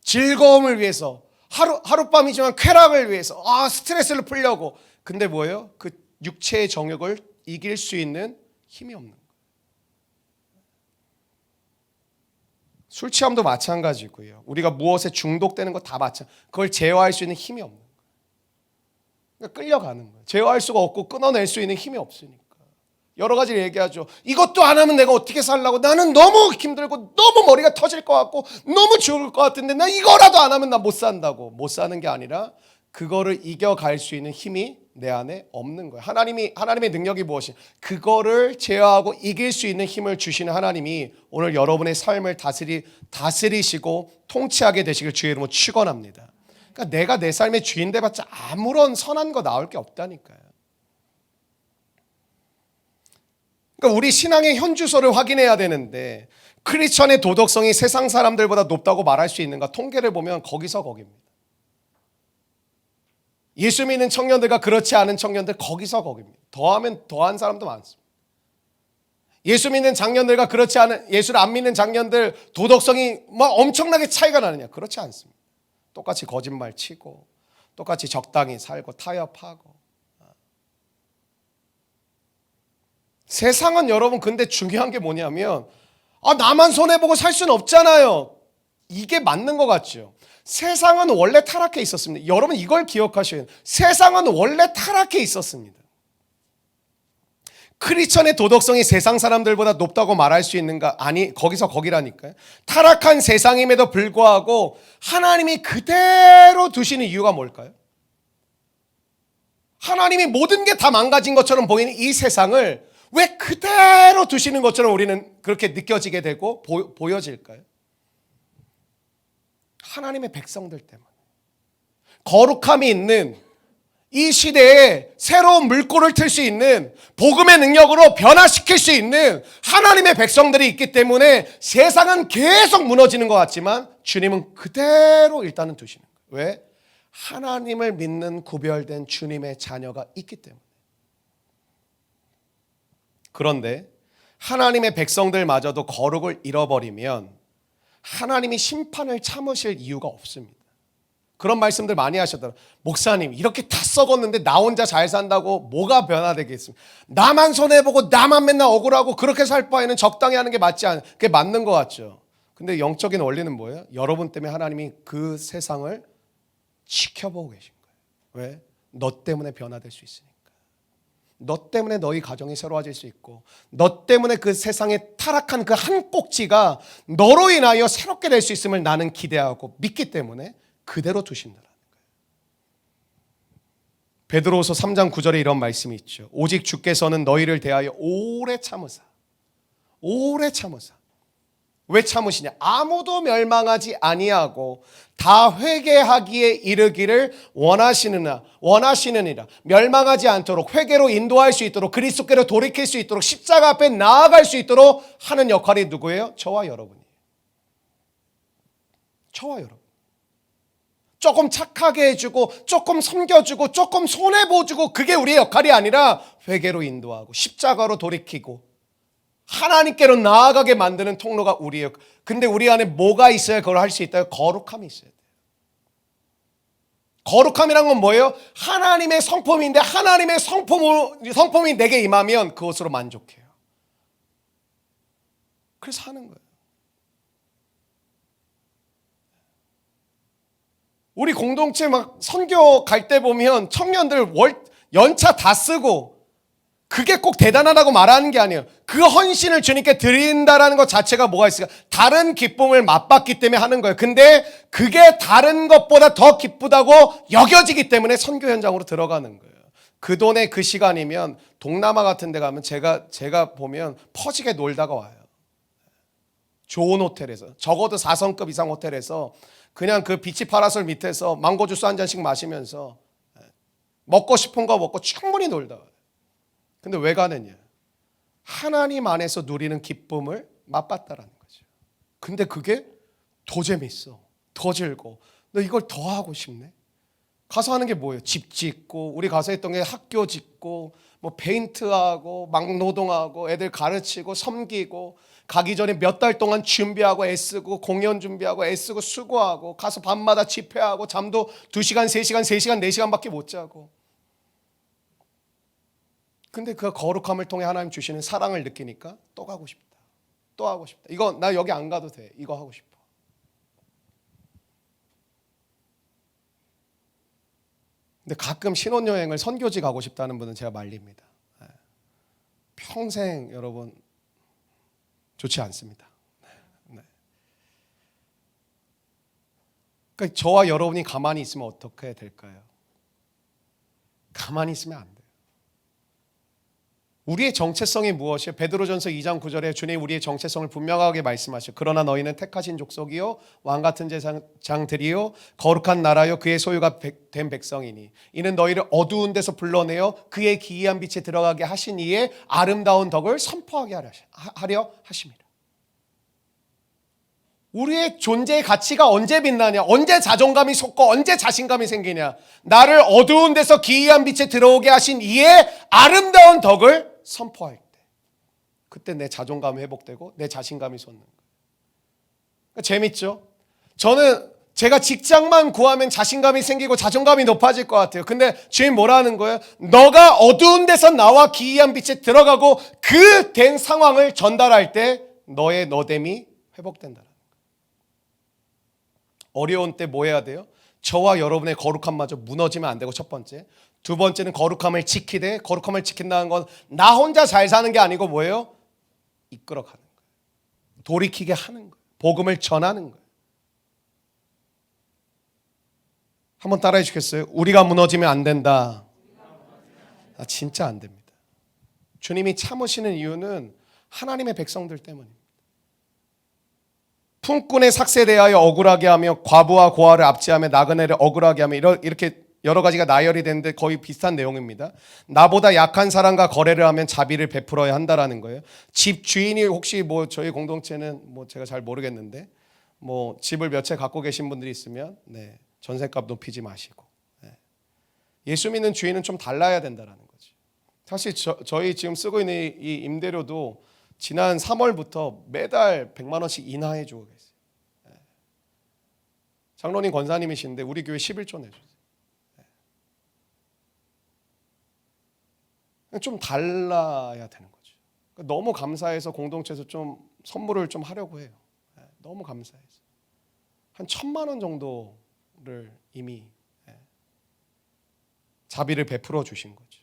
즐거움을 위해서, 하룻밤이지만 쾌락을 위해서, 스트레스를 풀려고. 근데 뭐예요? 그 육체의 정욕을 이길 수 있는 힘이 없는 거예요. 술 취함도 마찬가지고요. 우리가 무엇에 중독되는 거 다 마찬가지. 그걸 제어할 수 있는 힘이 없는 거예요. 그러니까 끌려가는 거예요. 제어할 수가 없고 끊어낼 수 있는 힘이 없으니까. 여러 가지를 얘기하죠. 이것도 안 하면 내가 어떻게 살라고. 나는 너무 힘들고 너무 머리가 터질 것 같고 너무 죽을 것 같은데 나 이거라도 안 하면 나 못 산다고. 못 사는 게 아니라 그거를 이겨갈 수 있는 힘이 내 안에 없는 거예요. 하나님의 능력이 무엇이냐? 그거를 제어하고 이길 수 있는 힘을 주시는 하나님이 오늘 여러분의 삶을 다스리시고 통치하게 되시길 주의 이름으로 축원합니다. 그러니까 내가 내 삶의 주인 돼봤자 아무런 선한 거 나올 게 없다니까요. 그러니까 우리 신앙의 현주소를 확인해야 되는데 크리스천의 도덕성이 세상 사람들보다 높다고 말할 수 있는가? 통계를 보면 거기서 거기입니다. 예수 믿는 청년들과 그렇지 않은 청년들 거기서 거기입니다. 더하면 더한 사람도 많습니다. 예수 믿는 장년들과 그렇지 않은, 예수를 안 믿는 장년들 도덕성이 막 엄청나게 차이가 나느냐? 그렇지 않습니다. 똑같이 거짓말 치고 똑같이 적당히 살고 타협하고 세상은 여러분 근데 중요한 게 뭐냐면 나만 손해보고 살 수는 없잖아요. 이게 맞는 것 같죠. 세상은 원래 타락해 있었습니다. 여러분 이걸 기억하셔야 돼요. 세상은 원래 타락해 있었습니다. 크리스천의 도덕성이 세상 사람들보다 높다고 말할 수 있는가? 아니, 거기서 거기라니까요. 타락한 세상임에도 불구하고 하나님이 그대로 두시는 이유가 뭘까요? 하나님이 모든 게 다 망가진 것처럼 보이는 이 세상을 왜 그대로 두시는 것처럼 우리는 그렇게 느껴지게 되고 보여질까요? 하나님의 백성들 때문에. 거룩함이 있는 이 시대에 새로운 물꼬를 틀 수 있는 복음의 능력으로 변화시킬 수 있는 하나님의 백성들이 있기 때문에 세상은 계속 무너지는 것 같지만 주님은 그대로 일단은 두시는 거예요. 왜? 하나님을 믿는 구별된 주님의 자녀가 있기 때문에. 그런데 하나님의 백성들마저도 거룩을 잃어버리면 하나님이 심판을 참으실 이유가 없습니다. 그런 말씀들 많이 하셨더라고요. 목사님 이렇게 다 썩었는데 나 혼자 잘 산다고 뭐가 변화되겠습니까? 나만 손해보고 나만 맨날 억울하고 그렇게 살 바에는 적당히 하는 게 맞지 않아요. 그게 맞는 것 같죠. 근데 영적인 원리는 뭐예요? 여러분 때문에 하나님이 그 세상을 지켜보고 계신 거예요. 왜? 너 때문에 변화될 수 있으니까. 너 때문에 너희 가정이 새로워질 수 있고 너 때문에 그 세상에 타락한 그 한 꼭지가 너로 인하여 새롭게 될 수 있음을 나는 기대하고 믿기 때문에 그대로 두신다라는 거예요. 베드로후서 3장 9절에 이런 말씀이 있죠. 오직 주께서는 너희를 대하여 오래 참으사. 왜 참으시냐? 아무도 멸망하지 아니하고 다 회개하기에 이르기를 원하시느니라. 멸망하지 않도록 회개로 인도할 수 있도록 그리스도께로 돌이킬 수 있도록 십자가 앞에 나아갈 수 있도록 하는 역할이 누구예요? 저와 여러분이에요. 저와 여러분. 조금 착하게 해주고 조금 섬겨주고 조금 손해보주고 그게 우리의 역할이 아니라 회개로 인도하고 십자가로 돌이키고 하나님께로 나아가게 만드는 통로가 우리예요. 근데 우리 안에 뭐가 있어야 그걸 할 수 있다요? 거룩함이 있어야 돼요. 거룩함이란 건 뭐예요? 하나님의 성품인데 하나님의 성품이 내게 임하면 그것으로 만족해요. 그래서 하는 거예요. 우리 공동체 막 선교 갈 때 보면 청년들 연차 다 쓰고 그게 꼭 대단하다고 말하는 게 아니에요. 그 헌신을 주님께 드린다라는 것 자체가 뭐가 있을까? 다른 기쁨을 맛봤기 때문에 하는 거예요. 근데 그게 다른 것보다 더 기쁘다고 여겨지기 때문에 선교 현장으로 들어가는 거예요. 그 돈에 그 시간이면 동남아 같은 데 가면 제가 보면 퍼지게 놀다가 와요. 좋은 호텔에서 적어도 4성급 이상 호텔에서 그냥 그 비치 파라솔 밑에서 망고 주스 한 잔씩 마시면서 먹고 싶은 거 먹고 충분히 놀다 와요. 근데 왜 가느냐? 하나님 안에서 누리는 기쁨을 맛봤다라는 거죠. 근데 그게 더 재밌어. 더 즐거워. 너 이걸 더 하고 싶네. 가서 하는 게 뭐예요? 집 짓고 우리 가서 했던 게 학교 짓고 뭐 페인트하고 막노동하고 애들 가르치고 섬기고 가기 전에 몇 달 동안 준비하고 애쓰고 공연 준비하고 애쓰고 수고하고 가서 밤마다 집회하고 잠도 2시간, 3시간, 3시간, 4시간밖에 못 자고. 근데 그 거룩함을 통해 하나님 주시는 사랑을 느끼니까 또 가고 싶다. 또 하고 싶다. 이거 나 여기 안 가도 돼. 이거 하고 싶어. 근데 가끔 신혼여행을 선교지 가고 싶다는 분은 제가 말립니다. 평생 여러분 좋지 않습니다. 네. 그러니까 저와 여러분이 가만히 있으면 어떻게 될까요? 가만히 있으면 안 돼요. 우리의 정체성이 무엇이에요? 베드로전서 2장 9절에 주님 우리의 정체성을 분명하게 말씀하셔. 그러나 너희는 택하신 족속이요 왕같은 제사장들이요 거룩한 나라요 그의 소유가 된 백성이니 이는 너희를 어두운 데서 불러내어 그의 기이한 빛에 들어가게 하신 이의 아름다운 덕을 선포하게 하려 하심이라. 우리의 존재의 가치가 언제 빛나냐? 언제 자존감이 솟고 언제 자신감이 생기냐? 나를 어두운 데서 기이한 빛에 들어오게 하신 이의 아름다운 덕을 선포할 때 그때 내 자존감이 회복되고 내 자신감이 솟는 거예요. 재밌죠? 저는 제가 직장만 구하면 자신감이 생기고 자존감이 높아질 것 같아요. 근데 주님 뭐라 하는 거예요? 너가 어두운 데서 나와 기이한 빛에 들어가고 그 된 상황을 전달할 때 너의 너됨이 회복된다는 거예요. 어려운 때 뭐 해야 돼요? 저와 여러분의 거룩함마저 무너지면 안 되고, 첫 번째. 두 번째는 거룩함을 지키되, 거룩함을 지킨다는 건 나 혼자 잘 사는 게 아니고 뭐예요? 이끌어가는 거예요. 돌이키게 하는 거예요. 복음을 전하는 거예요. 한번 따라해 주겠어요? 우리가 무너지면 안 된다. 진짜 안 됩니다. 주님이 참으시는 이유는 하나님의 백성들 때문입니다. 품꾼의 삭새 대하여 억울하게 하며 과부와 고아를 압제하며 나그네를 억울하게 하며 이렇게 여러 가지가 나열이 되는데 거의 비슷한 내용입니다. 나보다 약한 사람과 거래를 하면 자비를 베풀어야 한다라는 거예요. 집 주인이 혹시 뭐 저희 공동체는 뭐 제가 잘 모르겠는데 뭐 집을 몇 채 갖고 계신 분들이 있으면 전셋값 높이지 마시고, 예수 믿는 주인은 좀 달라야 된다라는 거죠. 사실 저희 지금 쓰고 있는 이 임대료도 지난 3월부터 매달 100만 원씩 인하해 주고 계세요. 장로님 권사님이신데 우리 교회 11조 내주세요. 좀 달라야 되는 거죠. 너무 감사해서 공동체에서 좀 선물을 좀 하려고 해요. 너무 감사해서 한 1,000만 원 정도를 이미 자비를 베풀어 주신 거죠.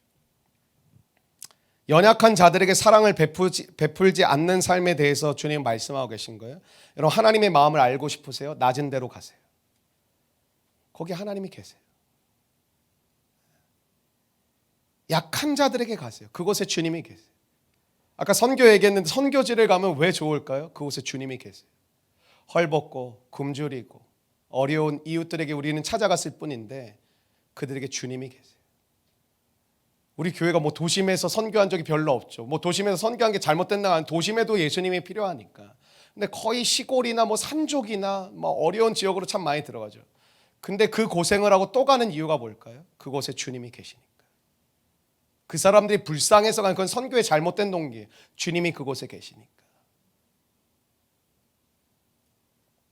연약한 자들에게 사랑을 베풀지 않는 삶에 대해서 주님 말씀하고 계신 거예요. 여러분, 하나님의 마음을 알고 싶으세요? 낮은 데로 가세요. 거기 하나님이 계세요. 약한 자들에게 가세요. 그곳에 주님이 계세요. 아까 선교 얘기했는데 선교지를 가면 왜 좋을까요? 그곳에 주님이 계세요. 헐벗고 굶주리고 어려운 이웃들에게 우리는 찾아갔을 뿐인데 그들에게 주님이 계세요. 우리 교회가 뭐 도심에서 선교한 적이 별로 없죠. 뭐 도심에서 선교한 게 잘못됐나 하면 도심에도 예수님이 필요하니까. 근데 거의 시골이나 뭐 산족이나 뭐 어려운 지역으로 참 많이 들어가죠. 근데 그 고생을 하고 또 가는 이유가 뭘까요? 그곳에 주님이 계시니까. 그 사람들이 불쌍해서 가는, 그건 선교의 잘못된 동기예요. 주님이 그곳에 계시니까.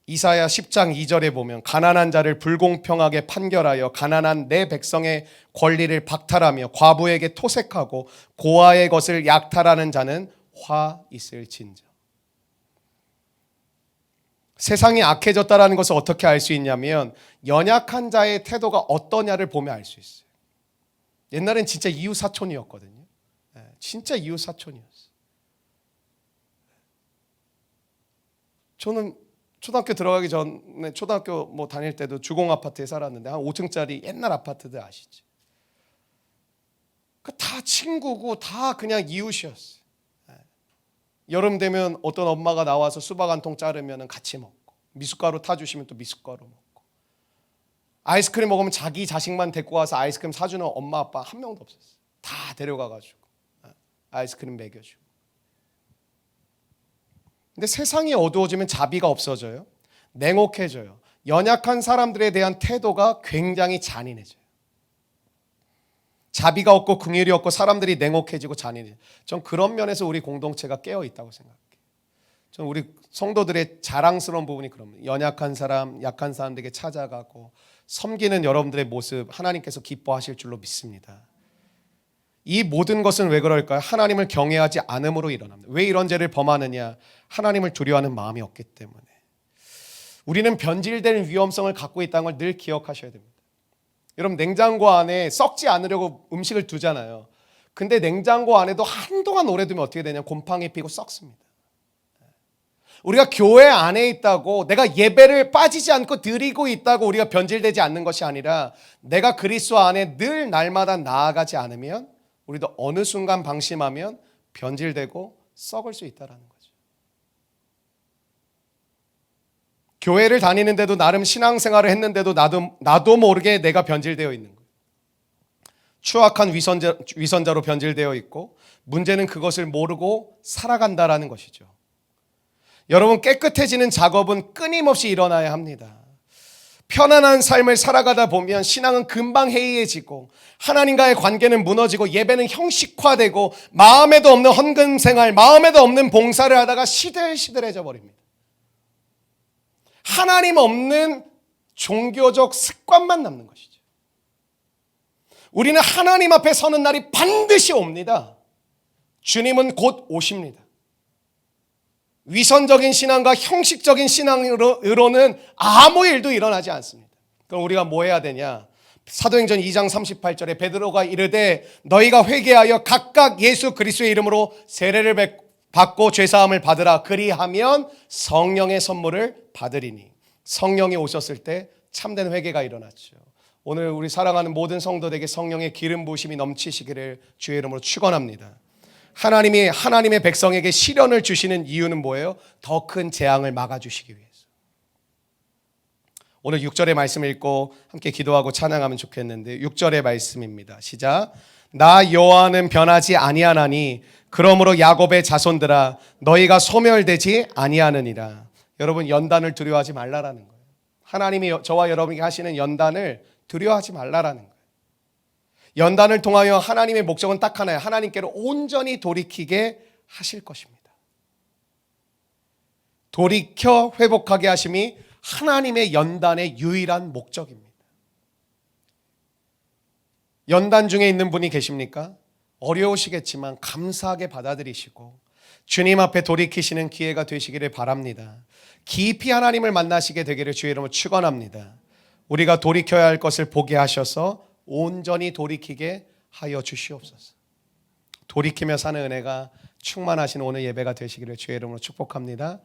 이사야 10장 2절에 보면 가난한 자를 불공평하게 판결하여 가난한 내 백성의 권리를 박탈하며 과부에게 토색하고 고아의 것을 약탈하는 자는 화 있을진저. 세상이 악해졌다는 것을 어떻게 알 수 있냐면 연약한 자의 태도가 어떠냐를 보면 알 수 있어요. 옛날엔 진짜 이웃사촌이었거든요. 진짜 이웃사촌이었어요. 저는 초등학교 들어가기 전에 초등학교 뭐 다닐 때도 주공 아파트에 살았는데 한 5층짜리 옛날 아파트들 아시죠? 다 친구고 다 그냥 이웃이었어요. 여름 되면 어떤 엄마가 나와서 수박 한 통 자르면 같이 먹고, 미숫가루 타주시면 또 미숫가루 먹고, 아이스크림 먹으면 자기 자식만 데리고 와서 아이스크림 사주는 엄마 아빠 한 명도 없었어요. 다 데려가가지고 아이스크림 먹여주고. 근데 세상이 어두워지면 자비가 없어져요. 냉혹해져요. 연약한 사람들에 대한 태도가 굉장히 잔인해져요. 자비가 없고 긍휼이 없고 사람들이 냉혹해지고 잔인해져요. 전 그런 면에서 우리 공동체가 깨어 있다고 생각해요. 전 우리 성도들의 자랑스러운 부분이 그럽니다. 연약한 사람, 약한 사람들에게 찾아가고 섬기는 여러분들의 모습 하나님께서 기뻐하실 줄로 믿습니다. 이 모든 것은 왜 그럴까요? 하나님을 경외하지 않음으로 일어납니다. 왜 이런 죄를 범하느냐? 하나님을 두려워하는 마음이 없기 때문에. 우리는 변질될 위험성을 갖고 있다는 걸 늘 기억하셔야 됩니다. 여러분, 냉장고 안에 썩지 않으려고 음식을 두잖아요. 근데 냉장고 안에도 한동안 오래 두면 어떻게 되냐? 곰팡이 피고 썩습니다. 우리가 교회 안에 있다고 내가 예배를 빠지지 않고 드리고 있다고 우리가 변질되지 않는 것이 아니라 내가 그리스도 안에 늘 날마다 나아가지 않으면 우리도 어느 순간 방심하면 변질되고 썩을 수 있다는 거죠. 교회를 다니는데도 나름 신앙생활을 했는데도 나도 모르게 내가 변질되어 있는 거예요. 추악한 위선자로 변질되어 있고 문제는 그것을 모르고 살아간다라는 것이죠. 여러분, 깨끗해지는 작업은 끊임없이 일어나야 합니다. 편안한 삶을 살아가다 보면 신앙은 금방 해이해지고 하나님과의 관계는 무너지고 예배는 형식화되고 마음에도 없는 헌금 생활, 마음에도 없는 봉사를 하다가 시들시들해져 버립니다. 하나님 없는 종교적 습관만 남는 것이죠. 우리는 하나님 앞에 서는 날이 반드시 옵니다. 주님은 곧 오십니다. 위선적인 신앙과 형식적인 신앙으로는 아무 일도 일어나지 않습니다. 그럼 우리가 뭐 해야 되냐? 사도행전 2장 38절에 베드로가 이르되 너희가 회개하여 각각 예수 그리스도의 이름으로 세례를 받고 죄사함을 받으라. 그리하면 성령의 선물을 받으리니. 성령이 오셨을 때 참된 회개가 일어났죠. 오늘 우리 사랑하는 모든 성도들에게 성령의 기름 부으심이 넘치시기를 주의 이름으로 축원합니다. 하나님이 하나님의 백성에게 시련을 주시는 이유는 뭐예요? 더 큰 재앙을 막아주시기 위해서. 오늘 6절의 말씀을 읽고 함께 기도하고 찬양하면 좋겠는데 6절의 말씀입니다. 시작. 나 여호와는 변하지 아니하나니 그러므로 야곱의 자손들아 너희가 소멸되지 아니하느니라. 여러분, 연단을 두려워하지 말라라는 거예요. 하나님이 저와 여러분에게 하시는 연단을 두려워하지 말라라는 거예요. 연단을 통하여 하나님의 목적은 딱 하나예요. 하나님께로 온전히 돌이키게 하실 것입니다. 돌이켜 회복하게 하심이 하나님의 연단의 유일한 목적입니다. 연단 중에 있는 분이 계십니까? 어려우시겠지만 감사하게 받아들이시고 주님 앞에 돌이키시는 기회가 되시기를 바랍니다. 깊이 하나님을 만나시게 되기를 주의 이름으로 축원합니다. 우리가 돌이켜야 할 것을 보게 하셔서 온전히 돌이키게 하여 주시옵소서. 돌이키며 사는 은혜가 충만하신 오늘 예배가 되시기를 주의 이름으로 축복합니다.